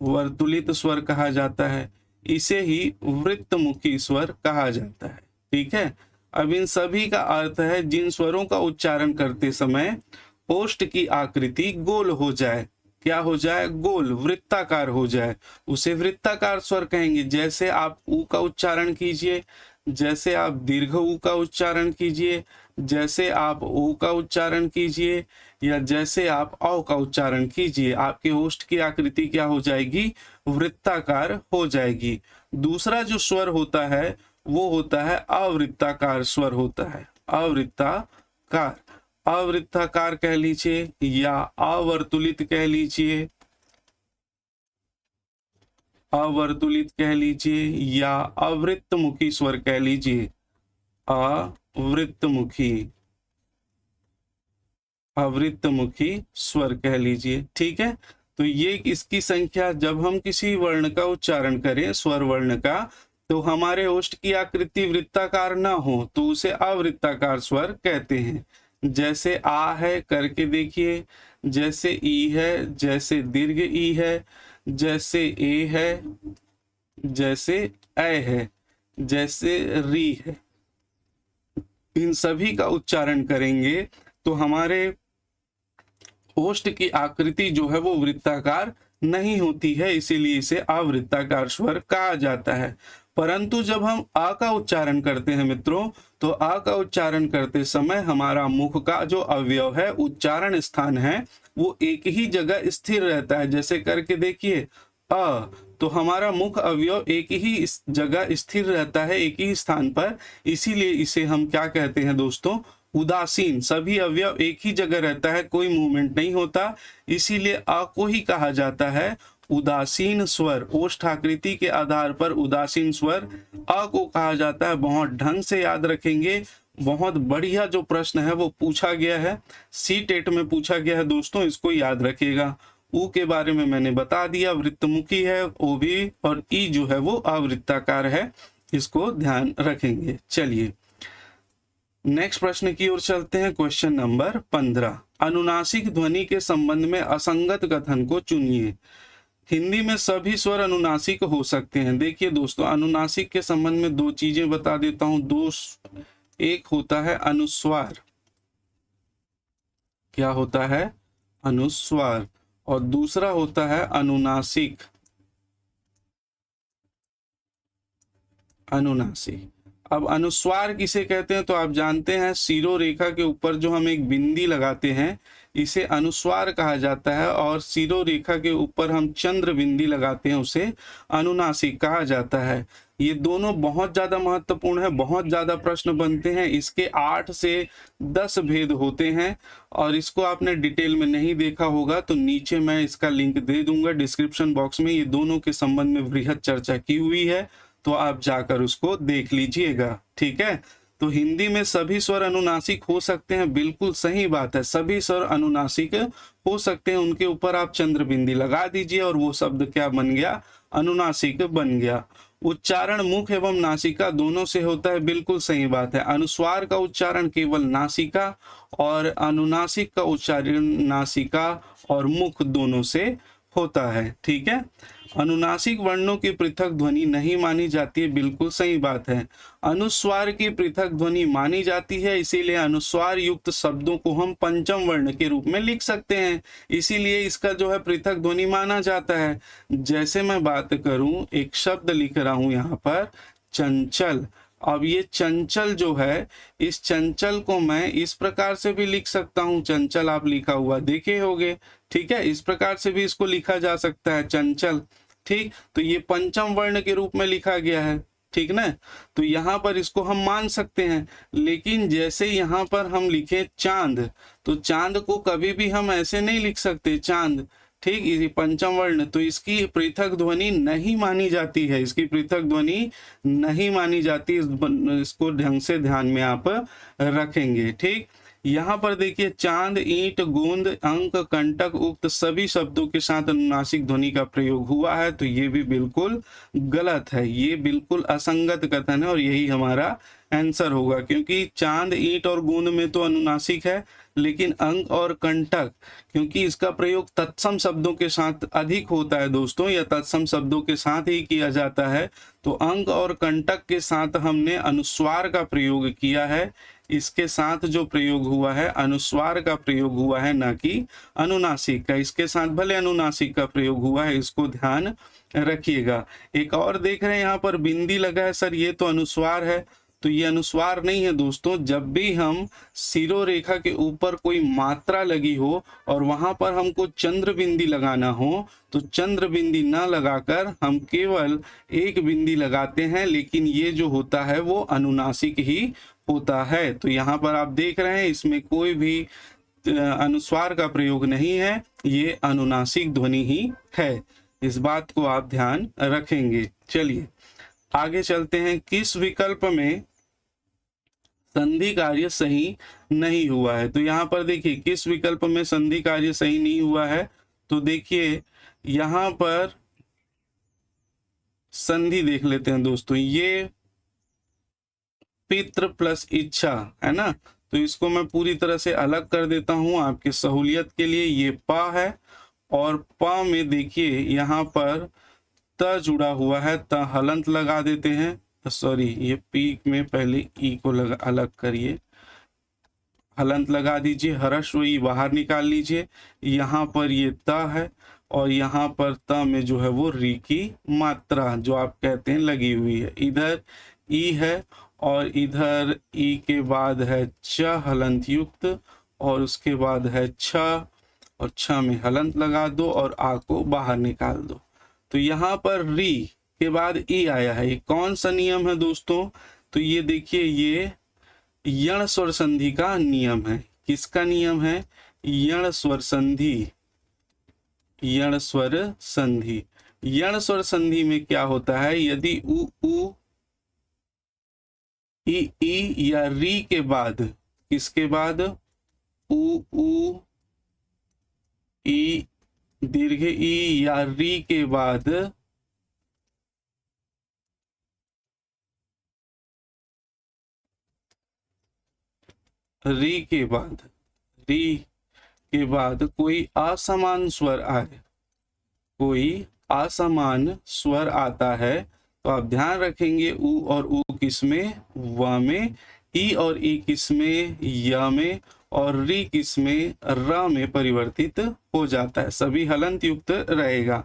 वर्तुलित स्वर कहा जाता है, इसे ही वृत्तमुखी स्वर कहा जाता है। ठीक है, अब इन सभी का अर्थ है जिन स्वरों का उच्चारण करते समय ओष्ठ की आकृति गोल हो जाए। क्या हो जाए, गोल, वृत्ताकार हो जाए, उसे वृत्ताकार स्वर कहेंगे। जैसे आप ऊ का उच्चारण कीजिए, जैसे आप दीर्घ ऊ का उच्चारण कीजिए, जैसे आप ओ का उच्चारण कीजिए, या जैसे आप औ का उच्चारण कीजिए, आपके ओष्ठ की आकृति क्या हो जाएगी, वृत्ताकार हो जाएगी। दूसरा जो स्वर होता है वो होता है अवृत्ताकार स्वर होता है, अवृत्ताकार, अवृत्ताकार कह लीजिए या अवर्तुलित कह लीजिए, अवर्तुलित कह लीजिए या अवृत्तमुखी स्वर कह लीजिए, अवृत्तमुखी, अवृत्तमुखी स्वर कह लीजिए। ठीक है, तो ये इसकी संख्या, जब हम किसी वर्ण का उच्चारण करें, स्वर वर्ण का, तो हमारे ओष्ठ की आकृति वृत्ताकार ना हो तो उसे अवृत्ताकार स्वर कहते हैं। जैसे आ है करके देखिए, जैसे ई है, जैसे दीर्घ ई है, जैसे ए है, जैसे ऐ है, जैसे री है, इन सभी का उच्चारण करेंगे तो हमारे ओष्ठ की आकृति जो है वो वृत्ताकार नहीं होती है, इसीलिए इसे अवृत्ताकार स्वर कहा जाता है। परंतु जब हम आ का उच्चारण करते हैं मित्रों, तो आ का उच्चारण करते समय हमारा मुख का जो अवयव है, उच्चारण स्थान है, वो एक ही जगह स्थिर रहता है। जैसे करके देखिए, अ, तो हमारा मुख अवयव एक ही इस जगह स्थिर रहता है, एक ही स्थान पर, इसीलिए इसे हम क्या कहते हैं दोस्तों, उदासीन। सभी अवयव एक ही जगह रहता है, कोई मूवमेंट नहीं होता, इसीलिए अ को ही कहा जाता है उदासीन स्वर। ओष्ठ आकृति के आधार पर उदासीन स्वर अ को कहा जाता है। बहुत ढंग से याद रखेंगे, बहुत बढ़िया जो प्रश्न है वो पूछा गया है, सी-टेट में पूछा गया है दोस्तों, इसको याद रखिएगा। ऊ के बारे में मैंने बता दिया, वृत्तमुखी है ओ भी, और ई जो है वो अवृत्ताकार है, इसको ध्यान रखेंगे। चलिए नेक्स्ट प्रश्न की ओर चलते हैं। क्वेश्चन नंबर 15, अनुनासिक ध्वनि के संबंध में असंगत कथन को चुनिए। हिंदी में सभी स्वर अनुनासिक हो सकते हैं। देखिए दोस्तों, अनुनासिक के संबंध में दो चीजें बता देता हूं। एक होता है अनुस्वार, क्या होता है, अनुस्वार, और दूसरा होता है अनुनासिक, अनुनासिक। अब अनुस्वार किसे कहते हैं तो आप जानते हैं, सिरो रेखा के ऊपर जो हम एक बिंदी लगाते हैं इसे अनुस्वार कहा जाता है, और सिरो रेखा के ऊपर हम चंद्र बिंदी लगाते हैं उसे अनुनासिक कहा जाता है। ये दोनों बहुत ज्यादा महत्वपूर्ण है, बहुत ज्यादा प्रश्न बनते हैं, इसके 8 से 10 भेद होते हैं, और इसको आपने डिटेल में नहीं देखा होगा तो नीचे मैं इसका लिंक दे दूंगा डिस्क्रिप्शन बॉक्स में। ये दोनों के संबंध में वृहद चर्चा की हुई है, तो आप जाकर उसको देख लीजिएगा। ठीक है, तो हिंदी में सभी स्वर अनुनासिक हो सकते हैं, बिल्कुल सही बात है, सभी स्वर अनुनासिक हो सकते हैं। उनके ऊपर आप चंद्र बिंदी लगा दीजिए और वो शब्द क्या बन गया, अनुनासिक बन गया। उच्चारण मुख एवं नासिका दोनों से होता है, बिल्कुल सही बात है। अनुस्वार का उच्चारण केवल नासिका और अनुनासिक का उच्चारण नासिका और मुख दोनों से होता है। ठीक है, अनुनासिक वर्णों की पृथक ध्वनि नहीं मानी जाती है, बिल्कुल सही बात है। अनुस्वार की पृथक ध्वनि मानी जाती है, इसीलिए अनुस्वार युक्त शब्दों को हम पंचम वर्ण के रूप में लिख सकते हैं, इसीलिए इसका जो है पृथक ध्वनि माना जाता है। जैसे मैं बात करूं, एक शब्द लिख रहा हूं यहाँ पर चंचल। अब ये चंचल जो है, इस चंचल को मैं इस प्रकार से भी लिख सकता हूं, चंचल आप लिखा हुआ देखे होंगे। ठीक है, इस प्रकार से भी इसको लिखा जा सकता है चंचल। ठीक, तो ये पंचम वर्ण के रूप में लिखा गया है। ठीक ना, तो यहाँ पर इसको हम मान सकते हैं। लेकिन जैसे यहाँ पर हम लिखे चांद, तो चांद को कभी भी हम ऐसे नहीं लिख सकते चांद। ठीक, ये पंचम वर्ण, तो इसकी पृथक ध्वनि नहीं मानी जाती है, इसकी पृथक ध्वनि नहीं मानी जाती। इसको ढंग से ध्यान में आप रखेंगे। ठीक, यहाँ पर देखिए चांद, ईंट, गोंद, अंक, कंटक उक्त सभी शब्दों के साथ अनुनासिक ध्वनि का प्रयोग हुआ है, तो ये भी बिल्कुल गलत है, ये बिल्कुल असंगत कथन है और यही हमारा आंसर होगा। क्योंकि चांद, ईंट और गोंद में तो अनुनासिक है, लेकिन अंक और कंटक, क्योंकि इसका प्रयोग तत्सम शब्दों के साथ अधिक होता है दोस्तों, या तत्सम शब्दों के साथ ही किया जाता है, तो अंक और कंटक के साथ हमने अनुस्वार का प्रयोग किया है। इसके साथ जो प्रयोग हुआ है अनुस्वार का प्रयोग हुआ है, ना कि अनुनासिक का। इसके साथ भले अनुनासिक का प्रयोग हुआ है, इसको ध्यान रखिएगा। एक और देख रहे हैं यहाँ पर बिंदी लगा है, सर ये तो अनुस्वार है, तो ये अनुस्वार नहीं है दोस्तों। जब भी हम शिरोरेखा के ऊपर कोई मात्रा लगी हो और वहां पर हमको चंद्र बिंदी लगाना हो, तो चंद्र बिंदी ना लगाकर हम केवल एक बिंदी लगाते हैं, लेकिन ये जो होता है वो अनुनासिक ही होता है। तो यहाँ पर आप देख रहे हैं इसमें कोई भी अनुस्वार का प्रयोग नहीं है, ये अनुनासिक ध्वनि ही है। इस बात को आप ध्यान रखेंगे। चलिए आगे चलते हैं। किस विकल्प में संधि कार्य सही नहीं हुआ है? तो यहाँ पर देखिए किस विकल्प में संधि कार्य सही नहीं हुआ है, तो देखिए यहाँ पर संधि देख लेते हैं दोस्तों। ये पितृ प्लस इच्छा है ना, तो इसको मैं पूरी तरह से अलग कर देता हूं आपके सहूलियत के लिए। ये पा है और पा में देखिए यहाँ पर त जुड़ा हुआ है, त हलंत लगा देते हैं। सॉरी, ये पी में पहले ई को अलग करिए, हलंत लगा दीजिए, हर्ष ई बाहर निकाल लीजिए। यहाँ पर ये त है और यहाँ पर त में जो है वो री की मात्रा जो आप कहते हैं लगी हुई है। इधर ई है और इधर ई के बाद है च हलंत युक्त, और उसके बाद है छ, और छ में हलंत लगा दो और आ को बाहर निकाल दो। तो यहाँ पर री के बाद ई आया है। ये कौन सा नियम है दोस्तों? तो ये देखिए ये यण स्वर संधि का नियम है। किसका नियम है? यण स्वर संधि। यण स्वर संधि, यण स्वर संधि में क्या होता है, यदि उ उ ई या री के बाद, किसके बाद? उ ई दीर्घ ई या री के बाद री के बाद कोई असमान स्वर आए, कोई असमान स्वर आता है, तो आप ध्यान रखेंगे उ और उ किसमें? व में, ई और ई किसमें? य में, और री किसमें? र में परिवर्तित हो जाता है, सभी हलंत युक्त रहेगा।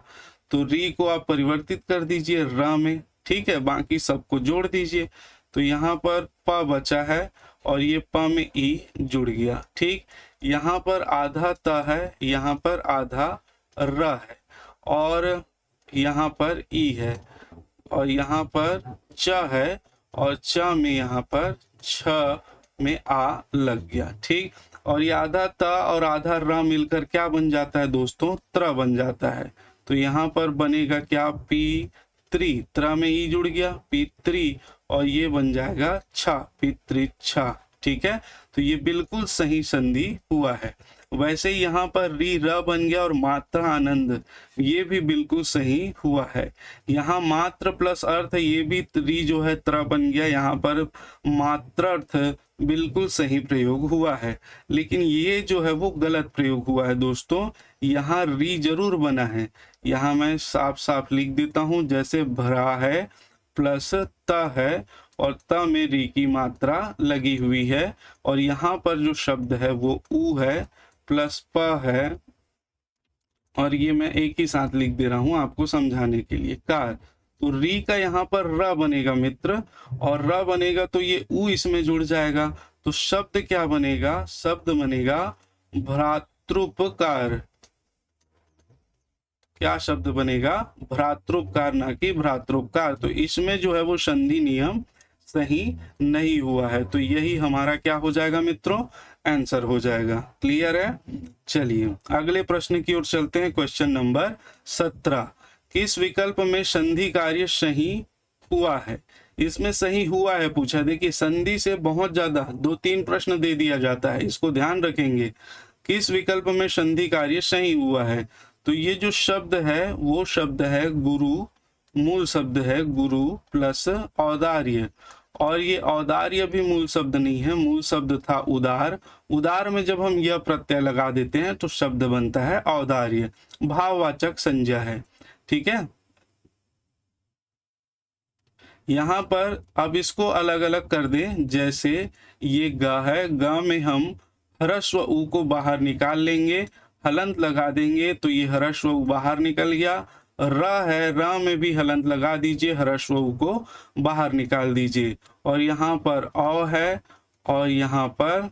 तो री को आप परिवर्तित कर दीजिए र में, ठीक है, बाकी सबको जोड़ दीजिए। तो यहाँ पर प बचा है और ये प में ई जुड़ गया। ठीक, यहाँ पर आधा त है, यहाँ पर आधा र है, और यहाँ पर ई है, और यहाँ पर च है, और च में यहाँ पर छ में आ लग गया। ठीक, और ये आधा त और आधा र मिलकर क्या बन जाता है दोस्तों? त्र बन जाता है। तो यहाँ पर बनेगा क्या? पी त्री, त्र में ई जुड़ गया, पित्री, और ये बन जाएगा छा, पितृच्छा। ठीक है, तो ये बिल्कुल सही संधि हुआ है। वैसे ही यहाँ पर री र बन गया और मात्रा आनंद, ये भी बिल्कुल सही हुआ है। यहाँ मात्र प्लस अर्थ, ये भी री जो है त्र बन गया, यहाँ पर मात्र अर्थ बिल्कुल सही प्रयोग हुआ है। लेकिन ये जो है वो गलत प्रयोग हुआ है दोस्तों, यहाँ री जरूर बना है। यहाँ मैं साफ साफ लिख देता हूं, जैसे भरा है प्लस त है और त में री की मात्रा लगी हुई है, और यहाँ पर जो शब्द है वो उ है प्लस प है, और ये मैं एक ही साथ लिख दे रहा हूं आपको समझाने के लिए, कार। तो री का यहाँ पर र बनेगा मित्र, और र बनेगा तो ये उ इसमें जुड़ जाएगा, तो शब्द क्या बनेगा, शब्द बनेगा भ्रातृपकार। क्या शब्द बनेगा, भ्रातृपकार, ना कि भ्रातृपकार। तो इसमें जो है वो संधि नियम सही नहीं हुआ है, तो यही हमारा क्या हो जाएगा मित्रों, आंसर हो जाएगा। क्लियर है। चलिए अगले प्रश्न की ओर चलते हैं। क्वेश्चन नंबर 17, किस विकल्प में संधि कार्य सही हुआ है। इसमें सही हुआ है पूछा। देखिए संधि से बहुत ज्यादा 2-3 प्रश्न दे दिया जाता है, इसको ध्यान रखेंगे। किस विकल्प में संधि कार्य सही हुआ है, तो ये जो शब्द है वो शब्द है गुरु, मूल शब्द है गुरु प्लस औदार्य, और ये औदार्य भी मूल शब्द नहीं है, मूल शब्द था उदार। उदार में जब हम यह प्रत्यय लगा देते हैं तो शब्द बनता है औदार्य, भाववाचक संज्ञा है। ठीक है, यहाँ पर अब इसको अलग अलग कर दें। जैसे ये ग है, ग में हम ह्रस्व उ को बाहर निकाल लेंगे, हलंत लगा देंगे तो ये ह्रस्व उ बाहर निकल गया। र है, र में भी हलंत लगा दीजिए, ह्रस्व उ को बाहर निकाल दीजिए। और यहाँ पर औ है, और यहाँ पर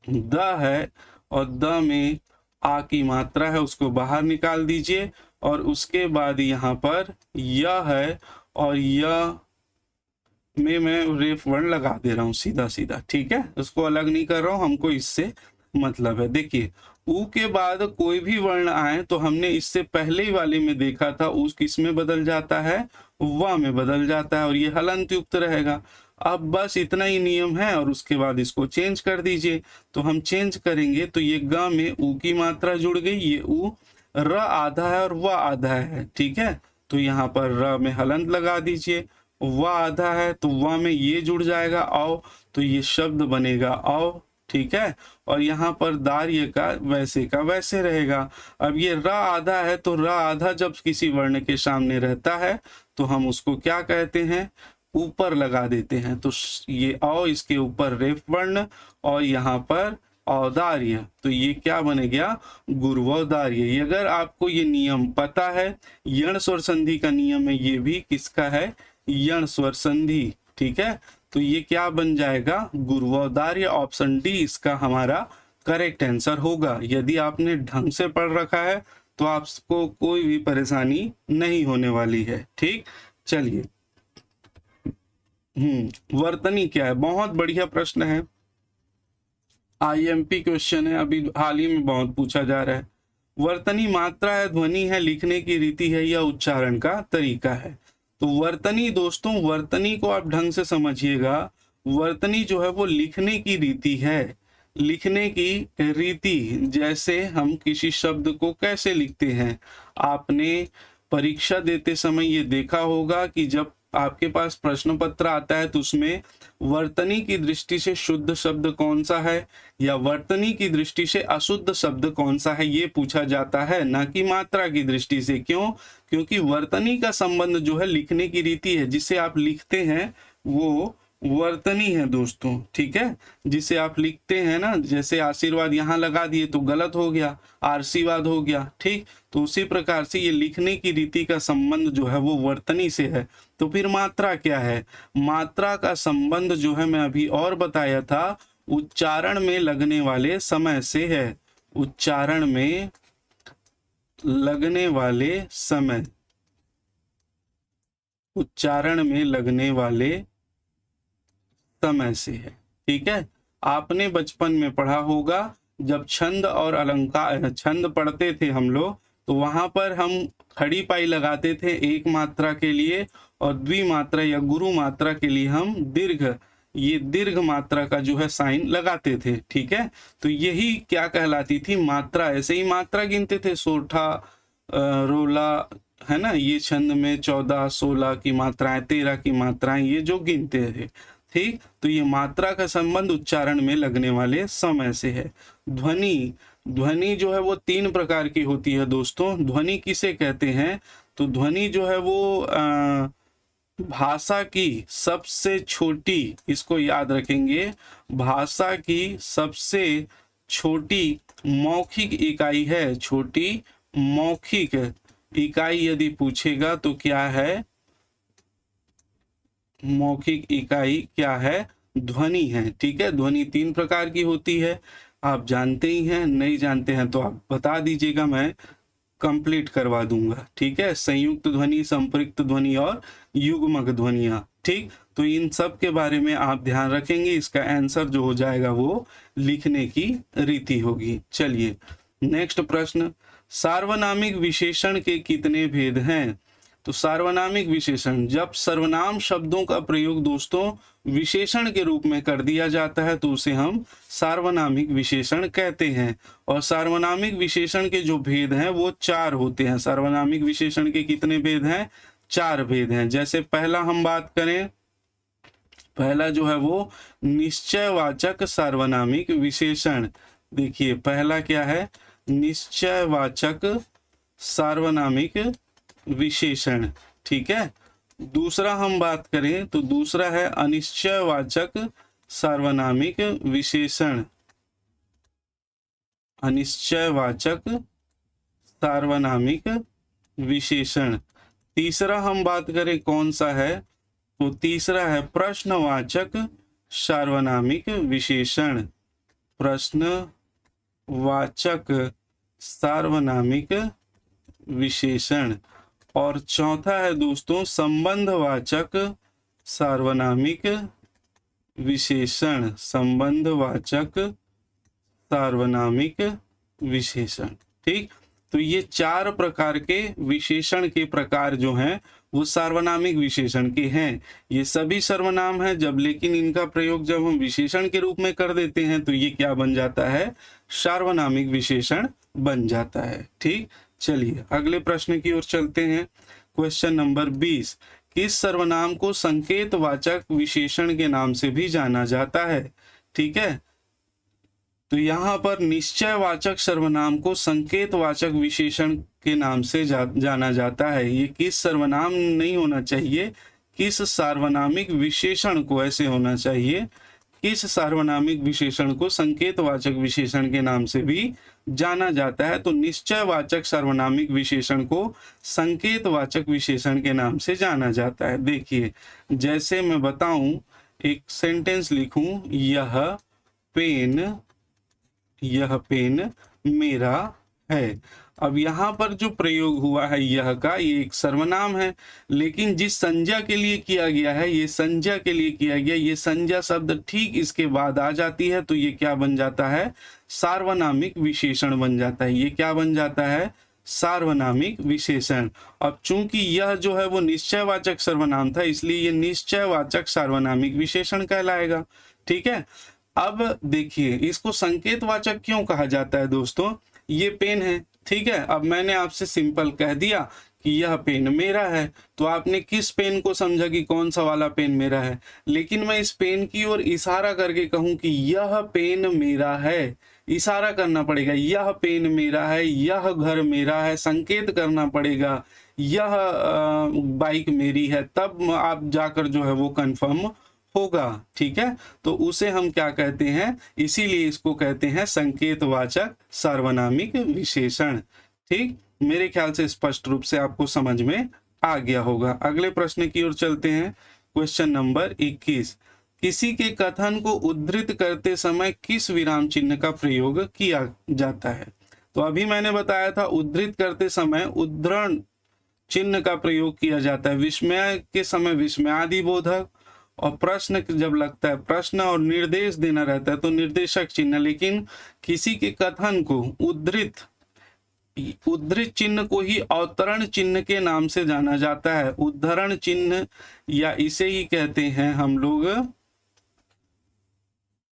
द है, और द में आ की मात्रा है, उसको बाहर निकाल दीजिए। और उसके बाद यहाँ पर य है, और य में मैं रेफ वर्ण लगा दे रहा हूं सीधा सीधा। ठीक है, उसको अलग नहीं कर रहा हूं, हमको इससे मतलब है। देखिए उ के बाद कोई भी वर्ण आए तो हमने इससे पहले ही वाले में देखा था, उस किस में बदल जाता है, व में बदल जाता है, और ये हलंत युक्त रहेगा। अब बस इतना ही नियम है, और उसके बाद इसको चेंज कर दीजिए। तो हम चेंज करेंगे तो ये ग में उ की मात्रा जुड़ गई, ये उ, र आधा है और व आधा है। ठीक है, तो यहाँ पर र में हलंत लगा दीजिए, व आधा है तो व में ये जुड़ जाएगा औ, तो ये शब्द बनेगा औ। ठीक है, और यहाँ पर दार्य का वैसे वैसे रहेगा। अब ये र आधा है, तो र आधा जब किसी वर्ण के सामने रहता है तो हम उसको क्या कहते हैं, ऊपर लगा देते हैं। तो ये औ इसके ऊपर रेफ वर्ण, और यहाँ पर औदार्य, तो ये क्या बन गया, गुर्वोदार्य। ये अगर आपको ये नियम पता है, यण स्वर संधि का नियम है, ये भी किसका है, यण स्वर संधि। ठीक है, तो ये क्या बन जाएगा, गुर्वोदार्य। ऑप्शन डी इसका हमारा करेक्ट आंसर होगा। यदि आपने ढंग से पढ़ रखा है तो आपको कोई भी परेशानी नहीं होने वाली है। ठीक, चलिए वर्तनी क्या है, बहुत बढ़िया प्रश्न है, आईएमपी क्वेश्चन है, अभी हाल ही में बहुत पूछा जा रहा है। वर्तनी मात्रा है, ध्वनि है, लिखने की रीति है, या उच्चारण का तरीका है। तो वर्तनी दोस्तों, वर्तनी को आप ढंग से समझिएगा। वर्तनी जो है वो लिखने की रीति है, लिखने की रीति। जैसे हम किसी शब्द को कैसे लिखते हैं, आपने परीक्षा देते समय ये देखा होगा कि जब आपके पास प्रश्न पत्र आता है तो उसमें वर्तनी की दृष्टि से शुद्ध शब्द कौन सा है, या वर्तनी की दृष्टि से अशुद्ध शब्द कौन सा है, ये पूछा जाता है, ना कि मात्रा की दृष्टि से। क्यों, क्योंकि वर्तनी का संबंध जो है लिखने की रीति है, जिसे आप लिखते हैं वो वर्तनी है दोस्तों। ठीक है, जिसे आप लिखते हैं ना, जैसे आशीर्वाद यहाँ लगा दिए तो गलत हो गया, आशीर्वाद हो गया। ठीक, तो उसी प्रकार से ये लिखने की रीति का संबंध जो है वो वर्तनी से है। तो फिर मात्रा क्या है, मात्रा का संबंध जो है मैं अभी और बताया था, उच्चारण में लगने वाले समय से है। उच्चारण में लगने वाले समय, उच्चारण में लगने वाले समय से है। ठीक है, आपने बचपन में पढ़ा होगा, जब छंद और अलंकार, छंद पढ़ते थे हम लोग, तो वहां पर हम खड़ी पाई लगाते थे एक मात्रा के लिए, और द्विमात्रा या गुरु मात्रा के लिए हम दीर्घ ये दीर्घ मात्रा का जो है साइन लगाते थे। ठीक है, तो यही क्या कहलाती थी, मात्रा। ऐसे ही मात्रा गिनते थे, सोठा, रोला, है ना, ये छंद में 14 16 की मात्राएं, 13 की मात्राएं, ये जो गिनते थे। ठीक, तो ये मात्रा का संबंध उच्चारण में लगने वाले समय से है। ध्वनि, ध्वनि जो है वो 3 प्रकार की होती है दोस्तों। ध्वनि किसे कहते हैं, तो ध्वनि जो है वो भाषा की सबसे छोटी, इसको याद रखेंगे, भाषा की सबसे छोटी मौखिक इकाई है। छोटी मौखिक इकाई यदि पूछेगा तो क्या है, मौखिक इकाई क्या है, ध्वनि है। ठीक है, ध्वनि 3 प्रकार की होती है, आप जानते ही हैं, नहीं जानते हैं तो आप बता दीजिएगा, मैं कंप्लीट करवा दूंगा। ठीक है, संयुक्त ध्वनि, संपृक्त ध्वनि और युग्मक ध्वनियां। ठीक, तो इन सब के बारे में आप ध्यान रखेंगे, इसका आंसर जो हो जाएगा वो लिखने की रीति होगी। चलिए नेक्स्ट प्रश्न, सार्वनामिक विशेषण के कितने भेद हैं। तो सार्वनामिक विशेषण, जब सर्वनाम शब्दों का प्रयोग दोस्तों विशेषण के रूप में कर दिया जाता है तो उसे हम सार्वनामिक विशेषण कहते हैं। और सार्वनामिक विशेषण के जो भेद हैं वो 4 होते हैं। सार्वनामिक विशेषण के कितने भेद हैं, 4 भेद हैं। जैसे पहला हम बात करें, पहला जो है वो निश्चयवाचक सार्वनामिक विशेषण। देखिए पहला क्या है, निश्चयवाचक सार्वनामिक विशेषण। ठीक है, दूसरा हम बात करें तो दूसरा है अनिश्चयवाचक सार्वनामिक विशेषण। अनिश्चयवाचक सार्वनामिक विशेषण। तीसरा हम बात करें कौन सा है, तो तीसरा है प्रश्नवाचक सार्वनामिक विशेषण। प्रश्नवाचक सार्वनामिक विशेषण। और चौथा है दोस्तों संबंधवाचक सार्वनामिक विशेषण। संबंधवाचक सार्वनामिक विशेषण। ठीक, तो ये 4 प्रकार के विशेषण के प्रकार जो हैं वो सार्वनामिक विशेषण के हैं। ये सभी सर्वनाम हैं जब, लेकिन इनका प्रयोग जब हम विशेषण के रूप में कर देते हैं तो ये क्या बन जाता है, सार्वनामिक विशेषण बन जाता है। ठीक, चलिए अगले प्रश्न की ओर चलते हैं। क्वेश्चन नंबर 20, किस सर्वनाम को संकेतवाचक विशेषण के नाम से भी जाना जाता है। ठीक है, तो यहाँ पर निश्चयवाचक सर्वनाम को संकेतवाचक विशेषण के नाम से जाना जाता है। ये किस सर्वनाम नहीं होना चाहिए, किस सार्वनामिक विशेषण को ऐसे होना चाहिए, किस सार्वनामिक विशेषण को संकेतवाचक विशेषण के नाम से भी जाना जाता है। तो निश्चयवाचक सार्वनामिक विशेषण को संकेतवाचक विशेषण के नाम से जाना जाता है। देखिए जैसे मैं बताऊं, एक सेंटेंस लिखूं, यह पेन मेरा है। अब यहाँ पर जो प्रयोग हुआ है यह का, ये एक सर्वनाम है, लेकिन जिस संज्ञा के लिए किया गया है, ये संज्ञा के लिए किया गया, ये संज्ञा शब्द ठीक इसके बाद आ जाती है तो ये क्या बन जाता है, सार्वनामिक विशेषण बन जाता है। ये क्या बन जाता है, सार्वनामिक विशेषण। अब चूंकि यह जो है वो निश्चयवाचक सर्वनाम था, इसलिए ये निश्चयवाचक सार्वनामिक विशेषण कहलाएगा। ठीक है, अब देखिए इसको संकेतवाचक क्यों कहा जाता है दोस्तों, ये पेन है। ठीक है, अब मैंने आपसे सिंपल कह दिया कि यह पेन मेरा है, तो आपने किस पेन को समझा कि कौन सा वाला पेन मेरा है, लेकिन मैं इस पेन की ओर इशारा करके कहूं कि यह पेन मेरा है, इशारा करना पड़ेगा, यह पेन मेरा है, यह घर मेरा है, संकेत करना पड़ेगा, यह बाइक मेरी है, तब आप जाकर जो है वो कंफर्म होगा। ठीक है, तो उसे हम क्या कहते हैं, इसीलिए इसको कहते हैं संकेतवाचक सार्वनामिक विशेषण। ठीक, मेरे ख्याल से स्पष्ट रूप से आपको समझ में आ गया होगा। अगले प्रश्न की ओर चलते हैं। क्वेश्चन नंबर 21, किसी के कथन को उद्धृत करते समय किस विराम चिन्ह का प्रयोग किया जाता है। तो अभी मैंने बताया था उद्धृत करते समय उद्धरण चिन्ह का प्रयोग किया जाता है। विस्मय के समय विस्मयादि बोधक, और प्रश्न जब लगता है, प्रश्न और निर्देश देना रहता है तो निर्देशक चिन्ह। लेकिन किसी के कथन को उद्धृत चिन्ह को ही अवतरण चिन्ह के नाम से जाना जाता है। उद्धरण चिन्ह या इसे ही कहते हैं हम लोग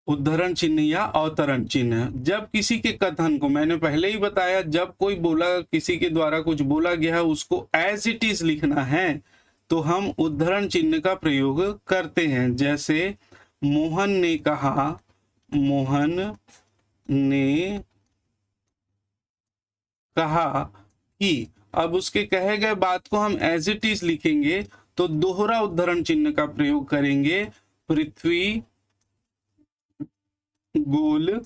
उद्धरण चिन्ह या अवतरण चिन्ह। जब किसी के कथन को, मैंने पहले ही बताया, जब कोई बोला, किसी के द्वारा कुछ बोला गया है, उसको एज इट इज लिखना है तो हम उद्धरण चिन्ह का प्रयोग करते हैं। जैसे मोहन ने कहा, मोहन ने कहा कि, अब उसके कहे गए बात को हम एज इट इज लिखेंगे तो दोहरा उद्धरण चिन्ह का प्रयोग करेंगे। पृथ्वी गोल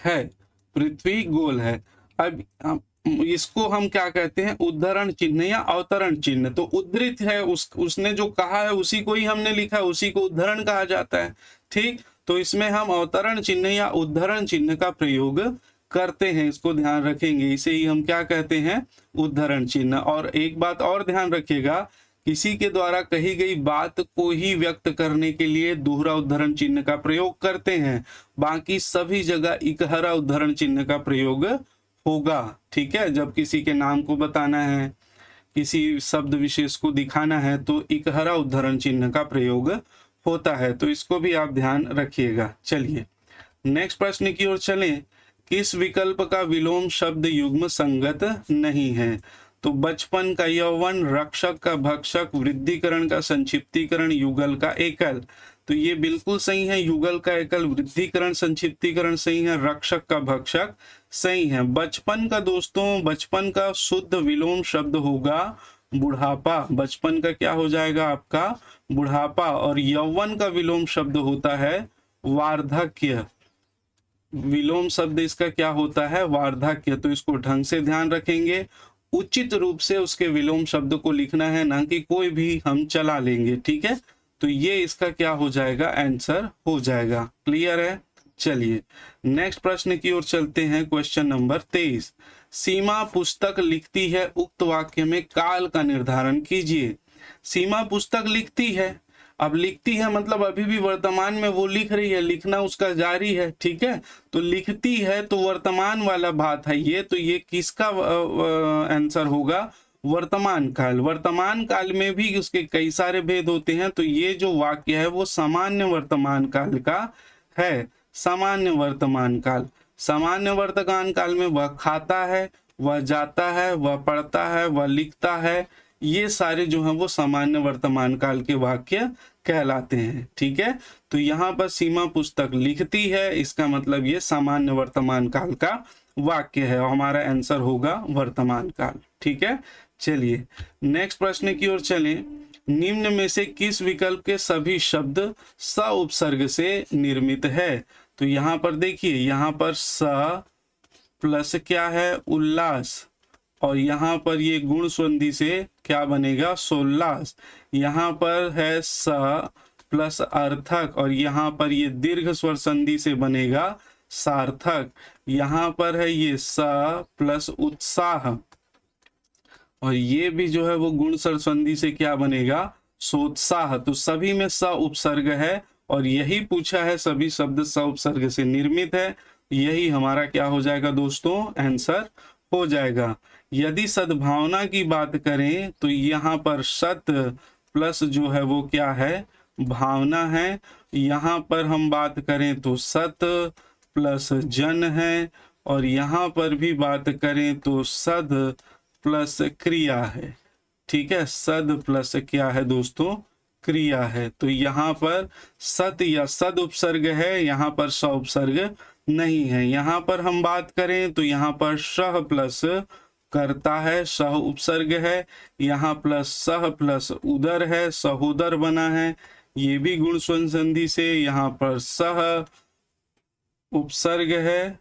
है, पृथ्वी गोल है। अब इसको हम क्या कहते हैं, उद्धरण चिन्ह या अवतरण चिन्ह। तो उद्धृत है, उसने जो कहा है उसी को ही हमने लिखा है, उसी को उद्धरण कहा जाता है। ठीक, तो इसमें हम अवतरण चिन्ह या उद्धरण चिन्ह का प्रयोग करते हैं, इसको ध्यान रखेंगे। इसे ही हम क्या कहते हैं, उद्धरण चिन्ह। और एक बात और ध्यान रखिएगा, किसी के द्वारा कही गई बात को ही व्यक्त करने के लिए दोहरा उद्धरण चिन्ह का प्रयोग करते हैं, बाकी सभी जगह इकहरा उद्धरण चिन्ह का प्रयोग होगा। ठीक है, जब किसी के नाम को बताना है, किसी शब्द विशेष को दिखाना है तो इकहरा उद्धरण चिन्ह का प्रयोग होता है। तो इसको भी आप ध्यान रखिएगा। चलिए नेक्स्ट प्रश्न की ओर चलें। किस विकल्प का विलोम शब्द युग्म संगत नहीं है? तो बचपन का यौवन, रक्षक का भक्षक, वृद्धिकरण का संक्षिप्तीकरण, युगल का एकल। तो ये बिल्कुल सही है, युगल का एकल, वृद्धिकरण संक्षिप्तीकरण सही है, रक्षक का भक्षक सही है। बचपन का दोस्तों, बचपन का शुद्ध विलोम शब्द होगा बुढ़ापा। बचपन का क्या हो जाएगा आपका, बुढ़ापा। और यौवन का विलोम शब्द होता है वार्धक्य। विलोम शब्द इसका क्या होता है, वार्धक्य। तो इसको ढंग से ध्यान रखेंगे, उचित रूप से उसके विलोम शब्द को लिखना है, ना कि कोई भी हम चला लेंगे। ठीक है, तो ये इसका क्या हो जाएगा, आंसर हो जाएगा। क्लियर है? चलिए नेक्स्ट प्रश्न की ओर चलते हैं। Question number 23। सीमा पुस्तक लिखती है, उक्त वाक्य में काल का निर्धारण कीजिए। सीमा पुस्तक लिखती है, अब लिखती है मतलब अभी भी वर्तमान में वो लिख रही है, लिखना उसका जारी है। ठीक है, तो लिखती है तो वर्तमान वाला बात है ये, तो ये किसका आंसर होगा, वर्तमान काल। वर्तमान काल में भी उसके कई सारे भेद होते हैं, तो ये जो वाक्य है वो सामान्य वर्तमान काल का है। सामान्य वर्तमान काल, सामान्य वर्तमान काल में वह खाता है, वह जाता है, वह पढ़ता है, वह लिखता है, ये सारे जो हैं वो सामान्य वर्तमान काल के वाक्य कहलाते हैं। ठीक है, तो यहाँ पर सीमा पुस्तक लिखती है, इसका मतलब ये सामान्य वर्तमान काल का वाक्य है और हमारा आंसर होगा वर्तमान काल। ठीक है, चलिए नेक्स्ट प्रश्न की ओर चलें। निम्न में से किस विकल्प के सभी शब्द स उपसर्ग से निर्मित है? तो यहाँ पर देखिए, यहाँ पर स प्लस क्या है, उल्लास, और यहाँ पर ये गुण संधि से क्या बनेगा, सोल्लास। यहाँ पर है स प्लस अर्थक, और यहाँ पर ये दीर्घ स्वर संधि से बनेगा सार्थक। यहाँ पर है ये स प्लस उत्साह, और ये भी जो है वो गुण स्वर संधि से क्या बनेगा, सोत्साह। तो सभी में स उपसर्ग है और यही पूछा है, सभी शब्द स उपसर्ग से निर्मित है। यही हमारा क्या हो जाएगा दोस्तों, आंसर हो जाएगा। यदि सद्भावना की बात करें तो यहाँ पर सत प्लस जो है वो क्या है, भावना है। यहाँ पर हम बात करें तो सत प्लस जन है, और यहाँ पर भी बात करें तो सद प्लस क्रिया है। ठीक है, सद प्लस क्या है दोस्तों, क्रिया है। तो यहाँ पर सत या सद उपसर्ग है, यहाँ पर स उपसर्ग नहीं है। यहाँ पर हम बात करें तो यहाँ पर सह प्लस करता है, सह उपसर्ग है। यहाँ प्लस सह प्लस उदर है, सहोदर बना है, ये भी गुण स्वर संधि से। यहाँ पर सह उपसर्ग है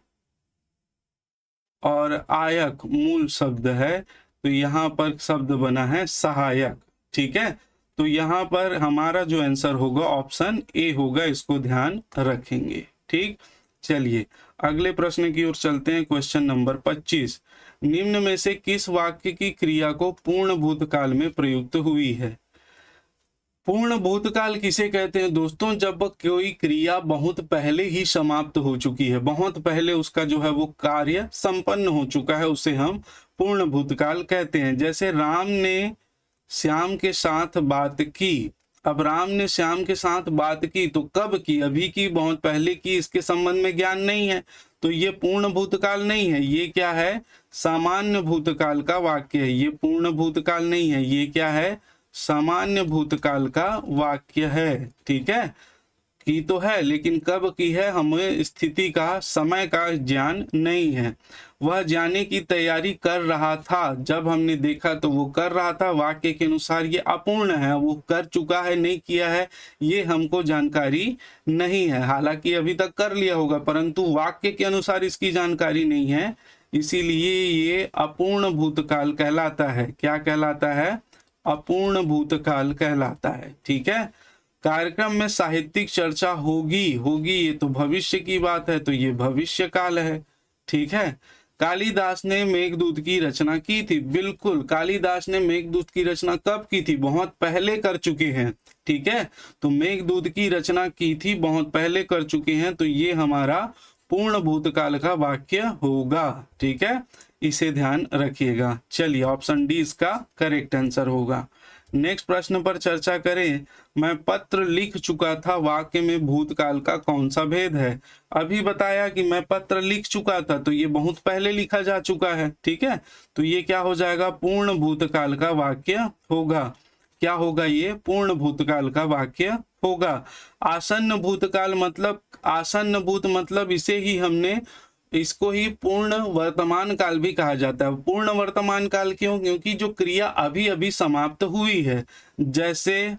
और आयक मूल शब्द है, तो यहाँ पर शब्द बना है सहायक। ठीक है, तो यहाँ पर हमारा जो आंसर होगा ऑप्शन ए होगा, इसको ध्यान रखेंगे। ठीक, चलिए अगले प्रश्न की ओर चलते हैं। Question number 25। निम्न में से किस वाक्य की क्रिया को पूर्ण भूतकाल में प्रयुक्त हुई है? पूर्ण भूतकाल किसे कहते हैं दोस्तों? जब कोई क्रिया बहुत पहले ही समाप्त हो चुकी है, बहुत पहले उसका जो है वो कार्य संपन्न हो चुका है, उसे हम पूर्ण भूतकाल कहते हैं। जैसे राम ने श्याम के साथ बात की, अब राम ने श्याम के साथ बात की, तो कब की? अभी की, बहुत पहले की, इसके संबंध में ज्ञान नहीं है, तो ये पूर्ण भूतकाल नहीं है। ये क्या है? सामान्य भूतकाल का वाक्य है। ये पूर्ण भूतकाल नहीं है, ये क्या है? सामान्य भूतकाल का वाक्य है। ठीक है, की तो है, लेकिन कब की है हमें स्थिति का, समय का ज्ञान नहीं है। वह जाने की तैयारी कर रहा था, जब हमने देखा तो वो कर रहा था। वाक्य के अनुसार ये अपूर्ण है, वो कर चुका है, नहीं किया है, ये हमको जानकारी नहीं है। हालांकि अभी तक कर लिया होगा, परंतु वाक्य के अनुसार इसकी जानकारी नहीं है, इसीलिए ये अपूर्ण भूतकाल कहलाता है। क्या कहलाता है? अपूर्ण भूतकाल कहलाता है। ठीक है, कार्यक्रम में साहित्यिक चर्चा होगी, होगी ये तो भविष्य की बात है, तो ये भविष्य काल है। ठीक है, कालिदास ने मेघदूत की रचना की थी। बिल्कुल, कालिदास ने मेघदूत की रचना कब की थी? बहुत पहले कर चुके हैं। ठीक है, तो मेघदूत की रचना की थी, बहुत पहले कर चुके हैं, तो ये हमारा पूर्ण भूतकाल का वाक्य होगा। ठीक है, इसे ध्यान रखिएगा। चलिए, ऑप्शन डी इसका करेक्ट आंसर होगा। नेक्स्ट प्रश्न पर चर्चा करें। मैं पत्र लिख चुका था, वाक्य में भूतकाल का कौन सा भेद है? अभी बताया कि मैं पत्र लिख चुका था, तो ये बहुत पहले लिखा जा चुका है। ठीक है, तो ये क्या हो जाएगा? पूर्ण भूतकाल का वाक्य होगा। क्या होगा? ये पूर्ण भूतकाल का वाक्य होगा। आसन्न भूतकाल मतलब, आसन्न भूत मतलब इसे ही हमने, इसको ही पूर्ण वर्तमान काल भी कहा जाता है। पूर्ण वर्तमान काल क्यों? क्योंकि जो क्रिया अभी अभी समाप्त हुई है, जैसे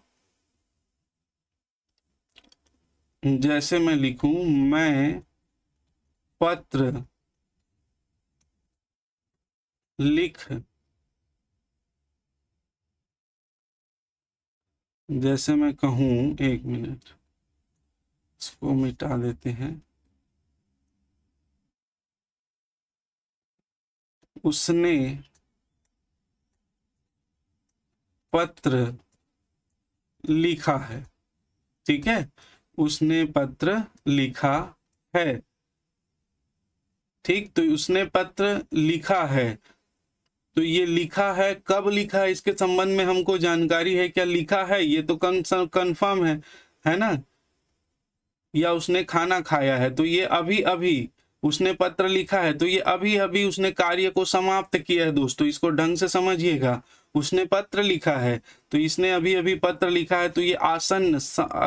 मैं लिखूं, मैं पत्र लिख, जैसे मैं कहूं, एक मिनट, इसको मिटा देते हैं। उसने पत्र लिखा है। ठीक है, उसने पत्र लिखा है। ठीक, तो उसने पत्र लिखा है, तो ये लिखा है, कब लिखा है इसके संबंध में हमको जानकारी है क्या? लिखा है ये तो कंफर्म है ना? या उसने खाना खाया है, तो ये अभी अभी उसने पत्र लिखा है, तो ये अभी अभी उसने कार्य को समाप्त किया है। दोस्तों, इसको ढंग से समझिएगा। उसने पत्र लिखा है, तो इसने अभी अभी पत्र लिखा है, तो ये आसन्न,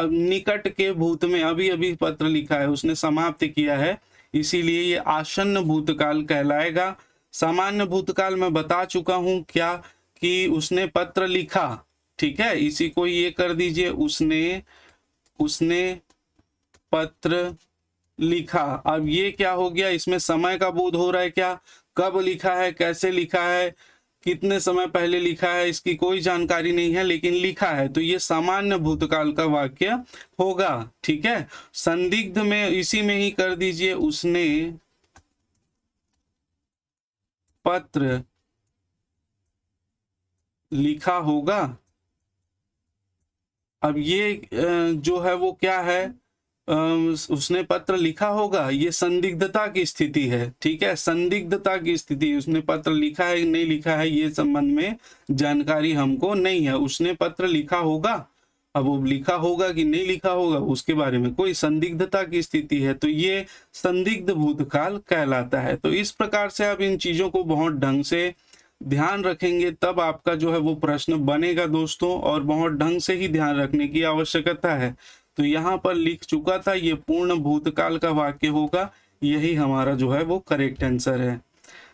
निकट के भूत में अभी अभी पत्र लिखा है, उसने समाप्त किया है, इसीलिए ये आसन्न भूतकाल कहलाएगा। सामान्य भूतकाल में बता चुका हूं क्या, कि उसने पत्र लिखा। ठीक है, इसी को ये कर दीजिए, उसने पत्र लिखा। अब ये क्या हो गया? इसमें समय का बोध हो रहा है क्या? कब लिखा है, कैसे लिखा है, कितने समय पहले लिखा है, इसकी कोई जानकारी नहीं है, लेकिन लिखा है, तो ये सामान्य भूतकाल का वाक्य होगा। ठीक है, संदिग्ध में इसी में ही कर दीजिए, उसने पत्र लिखा होगा। अब ये जो है वो क्या है? उसने पत्र लिखा होगा, ये संदिग्धता की स्थिति है। ठीक है, संदिग्धता की स्थिति, उसने पत्र लिखा है नहीं लिखा है, ये संबंध में जानकारी हमको नहीं है। उसने पत्र लिखा होगा, अब वो लिखा होगा कि नहीं लिखा होगा, उसके बारे में कोई संदिग्धता की स्थिति है, तो ये संदिग्ध भूतकाल कहलाता है। तो इस प्रकार से आप इन चीजों को बहुत ढंग से ध्यान रखेंगे, तब आपका जो है वो प्रश्न बनेगा दोस्तों, और बहुत ढंग से ही ध्यान रखने की आवश्यकता है। तो यहाँ पर लिख चुका था, ये पूर्ण भूतकाल का वाक्य होगा, यही हमारा जो है वो करेक्ट आंसर है।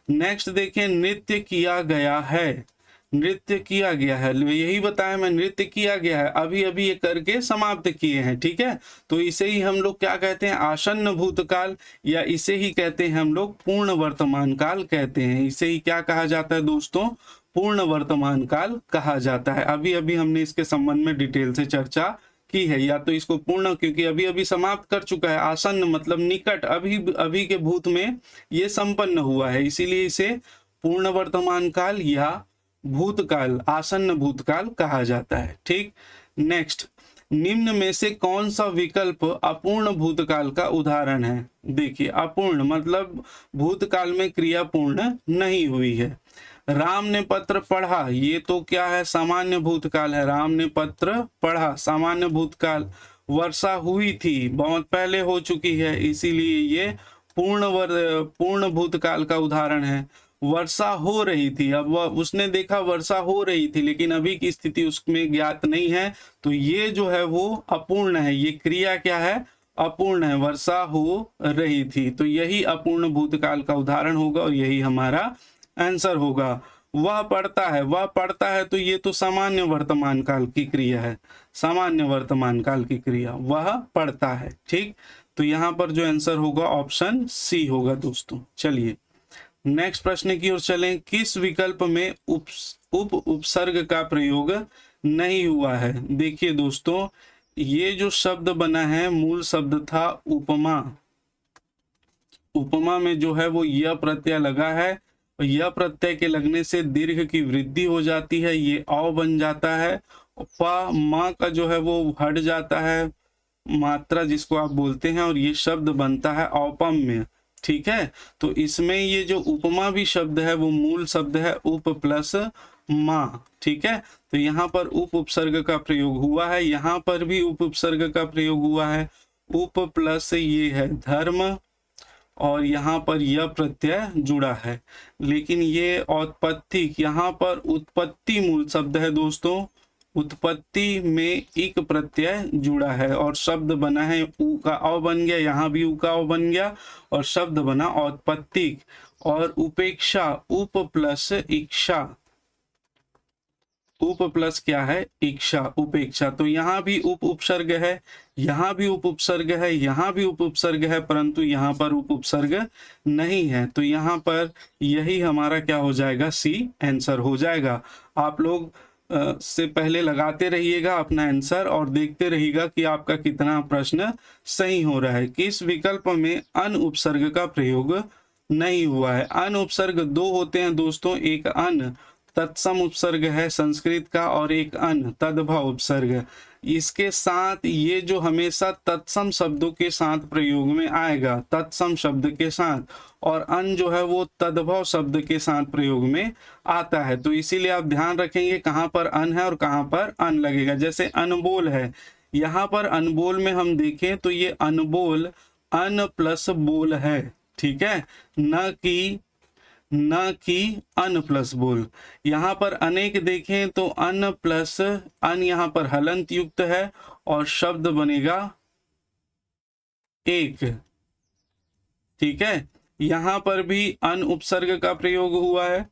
नेक्स्ट देखिए, नृत्य किया गया है। नृत्य किया गया है, यही बताया मैं, नृत्य किया गया है, अभी अभी ये करके समाप्त किए हैं। ठीक है, तो इसे ही हम लोग क्या कहते हैं? आसन्न भूतकाल, या इसे ही कहते हैं हम लोग पूर्ण वर्तमान काल कहते हैं। इसे ही क्या कहा जाता है दोस्तों? पूर्ण वर्तमान काल कहा जाता है। अभी अभी हमने इसके संबंध में डिटेल से चर्चा की है। या तो इसको पूर्ण, क्योंकि अभी अभी समाप्त कर चुका है, आसन्न मतलब निकट, अभी अभी के भूत में ये संपन्न हुआ है, इसीलिए इसे पूर्ण वर्तमान काल या भूतकाल, आसन्न भूतकाल कहा जाता है। ठीक, नेक्स्ट, निम्न में से कौन सा विकल्प अपूर्ण भूतकाल का उदाहरण है? देखिए, अपूर्ण मतलब भूतकाल में क्रिया पूर्ण नहीं हुई है। राम ने पत्र पढ़ा, ये तो क्या है? सामान्य भूतकाल है। राम ने पत्र पढ़ा, सामान्य भूतकाल। वर्षा हुई थी, बहुत पहले हो चुकी है, इसीलिए ये पूर्ण भूतकाल का उदाहरण है। वर्षा हो रही थी, अब वह उसने देखा वर्षा हो रही थी, लेकिन अभी की स्थिति उसमें ज्ञात नहीं है, तो ये जो है वो अपूर्ण है। ये क्रिया क्या है? अपूर्ण है। वर्षा हो रही थी, तो यही अपूर्ण भूतकाल का उदाहरण होगा और यही हमारा आंसर होगा। वह पढ़ता है, वह पढ़ता है, तो ये तो सामान्य वर्तमान काल की क्रिया है। सामान्य वर्तमान काल की क्रिया, वह पढ़ता है। ठीक, तो यहाँ पर जो आंसर होगा ऑप्शन सी होगा दोस्तों। चलिए नेक्स्ट प्रश्न की ओर चलें। किस विकल्प में उपसर्ग का प्रयोग नहीं हुआ है? देखिए दोस्तों, ये जो शब्द बना है, मूल शब्द था उपमा। उपमा में जो है वो य प्रत्यय लगा है, और यह प्रत्यय के लगने से दीर्घ की वृद्धि हो जाती है, ये औ बन जाता है। प माँ का जो है वो हट जाता है, मात्रा जिसको आप बोलते हैं, और ये शब्द बनता है औपम्य। ठीक है, तो इसमें ये जो उपमा भी शब्द है वो मूल शब्द है उप प्लस माँ। ठीक है, तो यहाँ पर उपसर्ग का प्रयोग हुआ है, यहाँ पर भी उपसर्ग का प्रयोग हुआ है। उप प्लस ये है धर्म, और यहाँ पर यह प्रत्यय जुड़ा है, लेकिन ये औत्पत्ति, यहाँ पर उत्पत्ति मूल शब्द है दोस्तों। उत्पत्ति में इक प्रत्यय जुड़ा है और शब्द बना है उ का अ बन गया, यहाँ भी उ का अ बन गया और शब्द बना औत्पत्तिक। और उपेक्षा, उप प्लस इच्छा, उप प्लस क्या है? इच्छा, उपेक्षा। तो यहाँ भी उपसर्ग है, यहाँ भी उपसर्ग है, यहाँ भी उपसर्ग है, परंतु यहाँ पर उपसर्ग नहीं है, तो यहाँ पर यही हमारा क्या हो जाएगा? सी आंसर हो जाएगा। आप लोग से पहले लगाते रहिएगा अपना आंसर और देखते रहिएगा कि आपका कितना प्रश्न सही हो रहा है। किस विकल्प में अन उपसर्ग का प्रयोग नहीं हुआ है? अन उपसर्ग दो होते हैं दोस्तों, एक अन तत्सम उपसर्ग है संस्कृत का, और एक अन तद्भव उपसर्ग। इसके साथ ये जो हमेशा तत्सम शब्दों के साथ प्रयोग में आएगा, तत्सम शब्द के साथ, और अन जो है वो तद्भव शब्द के साथ प्रयोग में आता है। तो इसीलिए आप ध्यान रखेंगे कहाँ पर अन है और कहाँ पर अन लगेगा। जैसे अनबोल है, यहाँ पर अनबोल में हम देखें तो ये अनबोल अन प्लस बोल है। ठीक है, न कि अन प्लस बोल। यहाँ पर अनेक देखें तो अन प्लस अन यहाँ पर हलंत युक्त है और शब्द बनेगा एक। ठीक है, यहाँ पर भी अन उपसर्ग का प्रयोग हुआ है,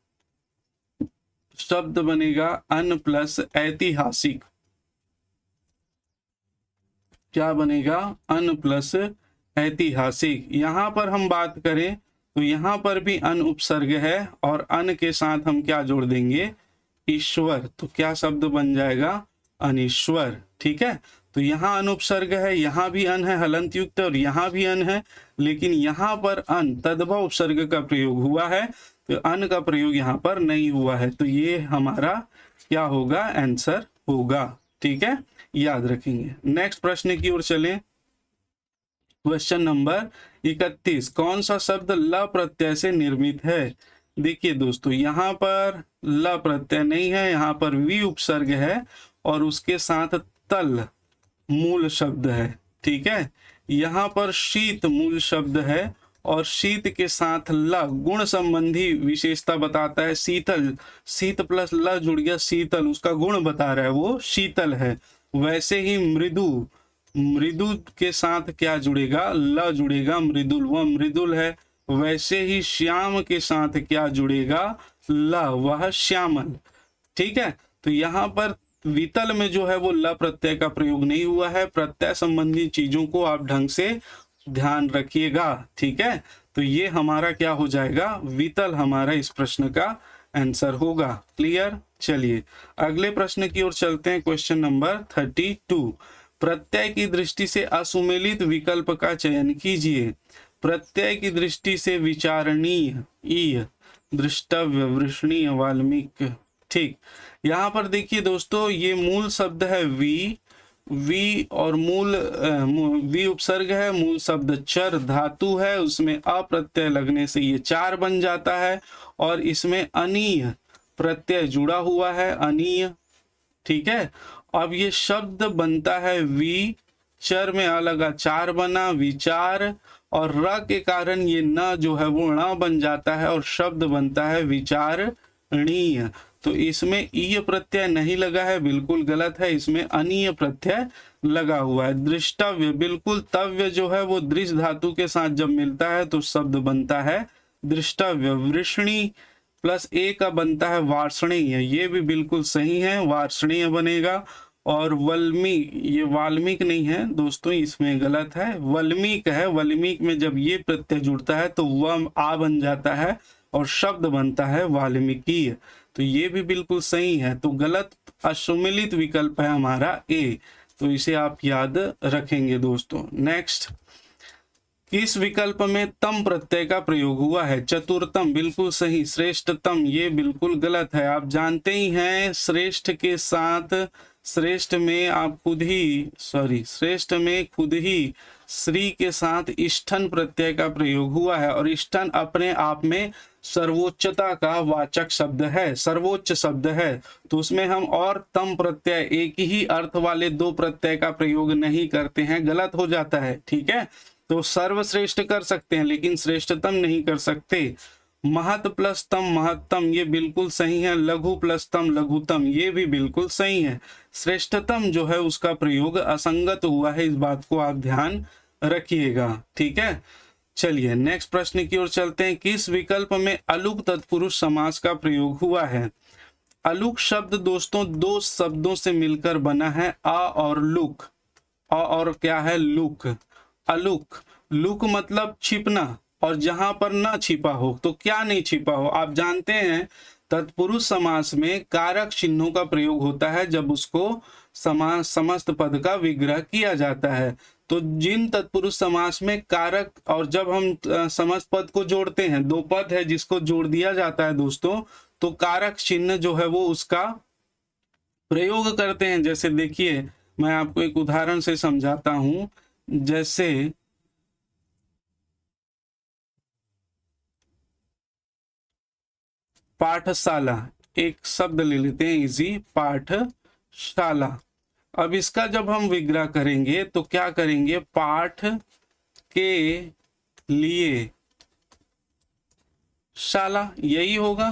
शब्द बनेगा अन प्लस ऐतिहासिक। क्या बनेगा? अन प्लस ऐतिहासिक। यहाँ पर हम बात करें तो यहाँ पर भी अन उपसर्ग है और अन के साथ हम क्या जोड़ देंगे? ईश्वर। तो क्या शब्द बन जाएगा? अनीश्वर। ठीक है, तो यहाँ अन उपसर्ग है, यहाँ भी अन है हलंत युक्त, और यहाँ भी अन है, लेकिन यहाँ पर अन तद्भव उपसर्ग का प्रयोग हुआ है, तो अन का प्रयोग यहाँ पर नहीं हुआ है, तो ये हमारा क्या होगा? आंसर होगा। ठीक है, याद रखेंगे। नेक्स्ट प्रश्न की ओर चलें। क्वेश्चन नंबर 31, कौन सा शब्द ल प्रत्यय से निर्मित है? देखिए दोस्तों, यहाँ पर ल प्रत्यय नहीं है, यहाँ पर वी उपसर्ग है और उसके साथ तल मूल शब्द है। ठीक है, यहाँ पर शीत मूल शब्द है और शीत के साथ ल गुण संबंधी विशेषता बताता है। शीतल, शीत प्लस ल जुड़ गया, शीतल उसका गुण बता रहा है, वो शीतल है। वैसे ही मृदु, मृदु के साथ क्या जुड़ेगा? ल जुड़ेगा, मृदुल, वह मृदुल है। वैसे ही श्याम के साथ क्या जुड़ेगा? ल, वह श्यामल। ठीक है, तो यहाँ पर वितल में जो है वो ल प्रत्यय का प्रयोग नहीं हुआ है। प्रत्यय संबंधी चीजों को आप ढंग से ध्यान रखिएगा। ठीक है, तो ये हमारा क्या हो जाएगा? वितल हमारा इस प्रश्न का आंसर होगा। क्लियर? चलिए अगले प्रश्न की ओर चलते हैं। क्वेश्चन नंबर 32, प्रत्यय की दृष्टि से असुमेलित विकल्प का चयन कीजिए। प्रत्यय की दृष्टि से विचारणीय, दृष्टव्य, वृषणीय, वाल्मीकि। ठीक, यहाँ पर देखिए दोस्तों, ये मूल शब्द है वी, वी और वी उपसर्ग है, मूल शब्द चर धातु है, उसमें अ प्रत्यय लगने से ये चार बन जाता है, और इसमें अनीय प्रत्यय जुड़ा हुआ है, अनीय। ठीक है, अब ये शब्द बनता है वी, चर में अ लगा चार बना विचार, और र के कारण ये न जो है वो ण बन जाता है और शब्द बनता है विचारणीय। तो इसमें ईय प्रत्यय नहीं लगा है, बिल्कुल गलत है, इसमें अनीय प्रत्यय लगा हुआ है। दृष्टव्य, बिल्कुल, तव्य जो है वो दृश्य धातु के साथ जब मिलता है तो शब्द बनता है दृष्टव्य। वृष्णि प्लस ए का बनता है वार्ष्णेय, ये भी बिल्कुल सही है, वार्ष्णेय बनेगा। और वल्मीक, ये वाल्मीक नहीं है दोस्तों, इसमें गलत है, वल्मीक है। वल्मीक में जब ये प्रत्यय जुड़ता है तो वह आ बन जाता है और शब्द बनता है वाल्मीकीय, तो ये भी बिल्कुल सही है। तो गलत असुमिलित विकल्प है हमारा ए, तो इसे आप याद रखेंगे दोस्तों। नेक्स्ट, किस विकल्प में तम प्रत्यय का प्रयोग हुआ है? चतुर्थम, बिल्कुल सही। श्रेष्ठतम, ये बिल्कुल गलत है। आप जानते ही हैं श्रेष्ठ के साथ, श्रेष्ठ में आप खुद ही श्रेष्ठ में खुद ही श्री के साथ इष्ठन प्रत्यय का प्रयोग हुआ है, और इष्ठन अपने आप में सर्वोच्चता का वाचक शब्द है, सर्वोच्च शब्द है। तो उसमें हम और तम प्रत्यय, एक ही अर्थ वाले दो प्रत्यय का प्रयोग नहीं करते हैं, गलत हो जाता है। ठीक है, तो सर्वश्रेष्ठ कर सकते हैं लेकिन श्रेष्ठतम नहीं कर सकते। महत प्लस तम महत्तम, ये बिल्कुल सही है। लघु प्लस तम लघुतम, ये भी बिल्कुल सही है। श्रेष्ठतम जो है उसका प्रयोग असंगत हुआ है, इस बात को आप ध्यान रखिएगा। ठीक है, चलिए नेक्स्ट प्रश्न की ओर चलते हैं। किस विकल्प में अलुक तत्पुरुष समास का प्रयोग हुआ है? अलुक शब्द दोस्तों दो शब्दों से मिलकर बना है, आ और लुक। आ और क्या है? लुक। अलुक, लुक मतलब छिपना, और जहां पर ना छिपा हो तो क्या नहीं छिपा हो। आप जानते हैं तत्पुरुष समास में कारक चिन्हों का प्रयोग होता है जब उसको समास समस्त पद का विग्रह किया जाता है। तो जिन तत्पुरुष समास में कारक, और जब हम समस्त पद को जोड़ते हैं, दो पद है जिसको जोड़ दिया जाता है दोस्तों, तो कारक चिन्ह जो है वो उसका प्रयोग करते हैं। जैसे देखिए, मैं आपको एक उदाहरण से समझाता हूं। जैसे पाठशाला, एक शब्द ले लेते हैं इजी, पाठशाला। अब इसका जब हम विग्रह करेंगे तो क्या करेंगे? पाठ के लिए शाला, यही होगा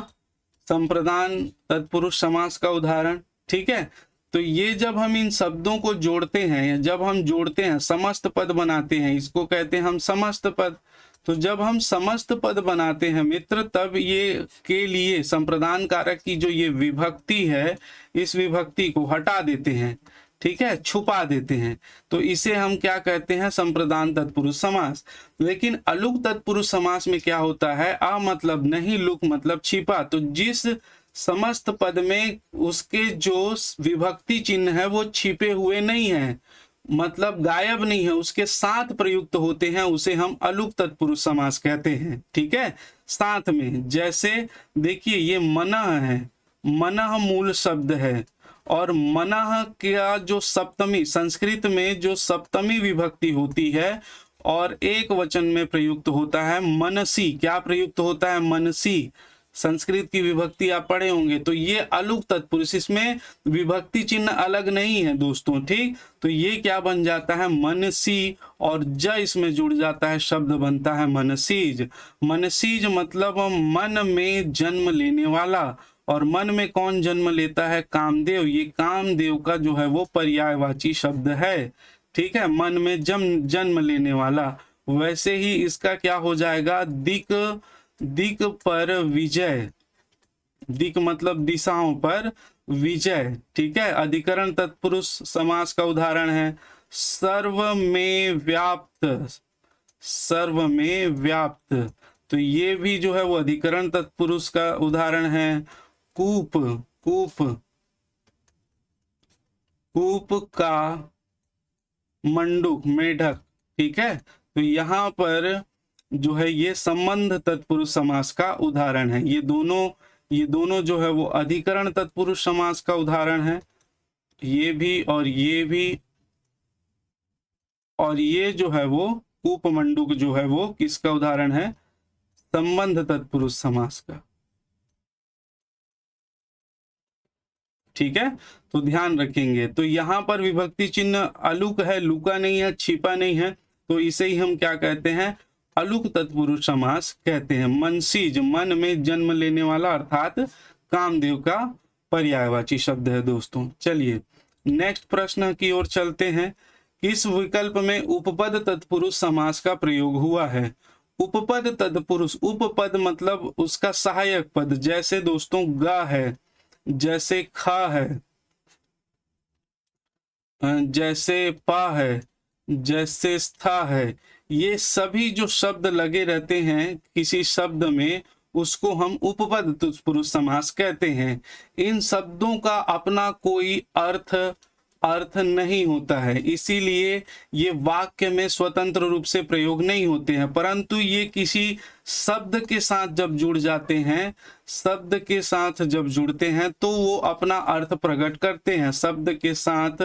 संप्रदान तत्पुरुष समास का उदाहरण। ठीक है, तो ये जब हम इन शब्दों को जोड़ते हैं, जब हम जोड़ते हैं समस्त पद बनाते हैं, इसको कहते हैं हम समस्त पद। तो जब हम समस्त पद बनाते हैं मित्र, तब ये के लिए संप्रदान कारक की जो ये विभक्ति है, इस विभक्ति को हटा देते हैं। ठीक है, छुपा देते हैं, तो इसे हम क्या कहते हैं? संप्रदान तत्पुरुष समास। लेकिन अलुक तत्पुरुष समास में क्या होता है? आ मतलब नहीं, लुक मतलब छिपा। तो जिस समस्त पद में उसके जो विभक्ति चिन्ह है वो छिपे हुए नहीं है, मतलब गायब नहीं है, उसके साथ प्रयुक्त होते हैं, उसे हम अलुक तत्पुरुष समास कहते हैं। ठीक है, साथ में। जैसे देखिए, ये मनः है, मनः मूल शब्द है, और मनः का जो सप्तमी, संस्कृत में जो सप्तमी विभक्ति होती है और एक वचन में प्रयुक्त होता है मनसी। क्या प्रयुक्त होता है? मनसी। संस्कृत की विभक्ति आप पढ़े होंगे। तो ये अलुक तत्पुरुष, इसमें विभक्ति चिन्ह अलग नहीं है दोस्तों। ठीक, तो ये क्या बन जाता है? मनसी, और ज इसमें जुड़ जाता है, शब्द बनता है मनसीज। मनसीज मतलब मन में जन्म लेने वाला, और मन में कौन जन्म लेता है? कामदेव। ये कामदेव का जो है वो पर्यायवाची शब्द है। ठीक है, मन में जन्म लेने वाला। वैसे ही इसका क्या हो जाएगा? दिक, दिक पर विजय। दिक मतलब दिशाओं पर विजय। ठीक है, अधिकरण तत्पुरुष समास का उदाहरण है सर्व में व्याप्त, सर्व में व्याप्त। तो ये भी जो है वो अधिकरण तत्पुरुष का उदाहरण है। कूप, कूप, कूप का मंडूक, मेढक। ठीक है, तो यहाँ पर जो है ये संबंध तत्पुरुष समास का उदाहरण है। ये दोनों जो है वो अधिकरण तत्पुरुष समास का उदाहरण है, ये भी और ये भी। और ये जो है वो उपमंडूक जो है वो किसका उदाहरण है? संबंध तत्पुरुष समास का। ठीक है, तो ध्यान रखेंगे। तो यहां पर विभक्ति चिन्ह अलुक है, लुका नहीं है, छिपा नहीं है, तो इसे ही हम क्या कहते हैं? अलुक तत्पुरुष समास कहते हैं। मनसीज, मन में जन्म लेने वाला, अर्थात कामदेव का पर्यायवाची शब्द है दोस्तों। चलिए नेक्स्ट प्रश्न की ओर चलते हैं। किस विकल्प में उपपद तत्पुरुष समास का प्रयोग हुआ है? उपपद तत्पुरुष, उपपद मतलब उसका सहायक पद, जैसे दोस्तों ग है, जैसे खा है, जैसे पा है, जैसे स्था है, ये सभी जो शब्द लगे रहते हैं किसी शब्द में, उसको हम उपपद तत्पुरुष समास कहते हैं। इन शब्दों का अपना कोई अर्थ नहीं होता है, इसीलिए ये वाक्य में स्वतंत्र रूप से प्रयोग नहीं होते हैं, परंतु ये किसी शब्द के साथ जब जुड़ जाते हैं, शब्द के साथ जब जुड़ते हैं तो वो अपना अर्थ प्रकट करते हैं, शब्द के साथ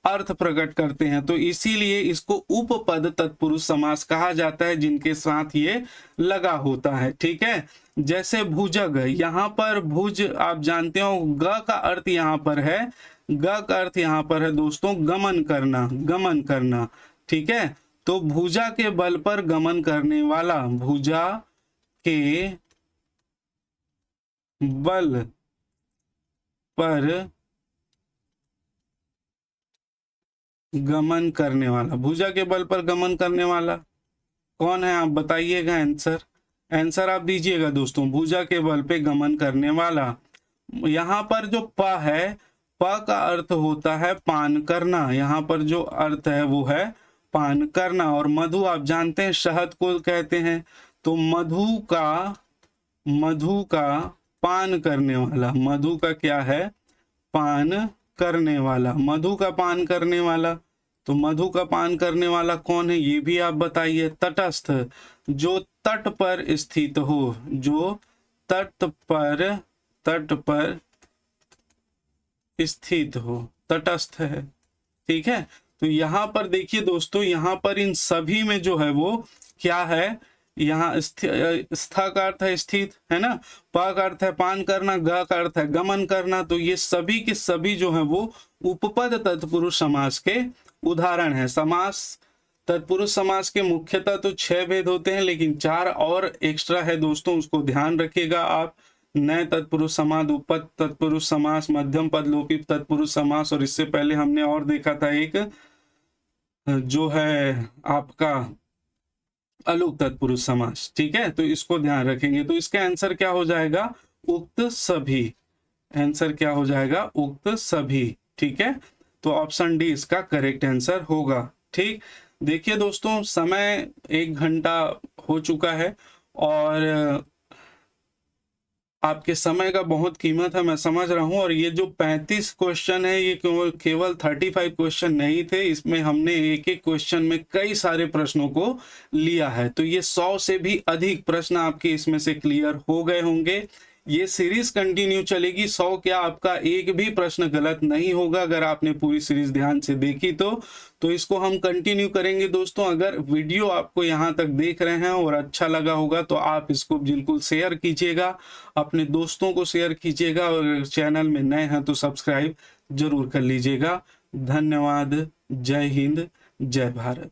अर्थ प्रकट करते हैं, तो इसीलिए इसको उपपद तत्पुरुष समास कहा जाता है, जिनके साथ ये लगा होता है। ठीक है, जैसे भुजग, यहाँ पर भुज आप जानते हो, ग का अर्थ यहाँ पर है, ग का अर्थ यहाँ पर है दोस्तों गमन करना, गमन करना। ठीक है, तो भुजा के बल पर गमन करने वाला, भुजा के बल पर गमन करने वाला, भुजा के बल पर गमन करने वाला कौन है? आप बताइएगा, आंसर आप दीजिएगा दोस्तों। भुजा के बल पे गमन करने वाला, यहाँ पर जो प है, प का अर्थ होता है पान करना, यहाँ पर जो अर्थ है वो है पान करना। और मधु आप जानते हैं शहद को कहते हैं, तो मधु का पान करने वाला, मधु का क्या है? पान करने वाला, मधु का पान करने वाला। तो मधु का पान करने वाला कौन है, ये भी आप बताइए। तटस्थ, जो तट पर स्थित हो, जो तट पर स्थित हो, तटस्थ है। ठीक है, तो यहाँ पर देखिए दोस्तों, यहाँ पर इन सभी में जो है वो क्या है? यहाँ स्था का अर्थ है स्थित, है ना, पा का अर्थ है पान करना, ग का अर्थ है गमन करना, तो ये सभी के सभी जो है वो उपपद तत्पुरुष समास के उदाहरण है। समास तत्पुरुष समास के मुख्यतः तो 6 भेद होते हैं, लेकिन 4 और एक्स्ट्रा है दोस्तों, उसको ध्यान रखिएगा आप। नए तत्पुरुष समास, उपपद तत्पुरुष समास, मध्यम पद लोपी तत्पुरुष समास, और इससे पहले हमने और देखा था एक जो है आपका अलुक तत्पुरुष समास। ठीक है, तो इसको ध्यान रखेंगे। तो इसका आंसर क्या हो जाएगा? उक्त सभी। आंसर क्या हो जाएगा? उक्त सभी। ठीक है, तो ऑप्शन डी इसका करेक्ट आंसर होगा। ठीक, देखिए दोस्तों, समय 1 घंटा हो चुका है और आपके समय का बहुत कीमत है, मैं समझ रहा हूं। और ये जो 35 क्वेश्चन है, ये केवल 35 क्वेश्चन नहीं थे, इसमें हमने एक एक क्वेश्चन में कई सारे प्रश्नों को लिया है, तो ये 100 से भी अधिक प्रश्न आपके इसमें से क्लियर हो गए होंगे। ये सीरीज कंटिन्यू चलेगी, 100 क्या आपका एक भी प्रश्न गलत नहीं होगा अगर आपने पूरी सीरीज ध्यान से देखी तो इसको हम कंटिन्यू करेंगे दोस्तों। अगर वीडियो आपको यहाँ तक देख रहे हैं और अच्छा लगा होगा तो आप इसको बिल्कुल शेयर कीजिएगा, अपने दोस्तों को शेयर कीजिएगा, और चैनल में नए हैं तो सब्सक्राइब जरूर कर लीजिएगा। धन्यवाद। जय हिंद, जय भारत।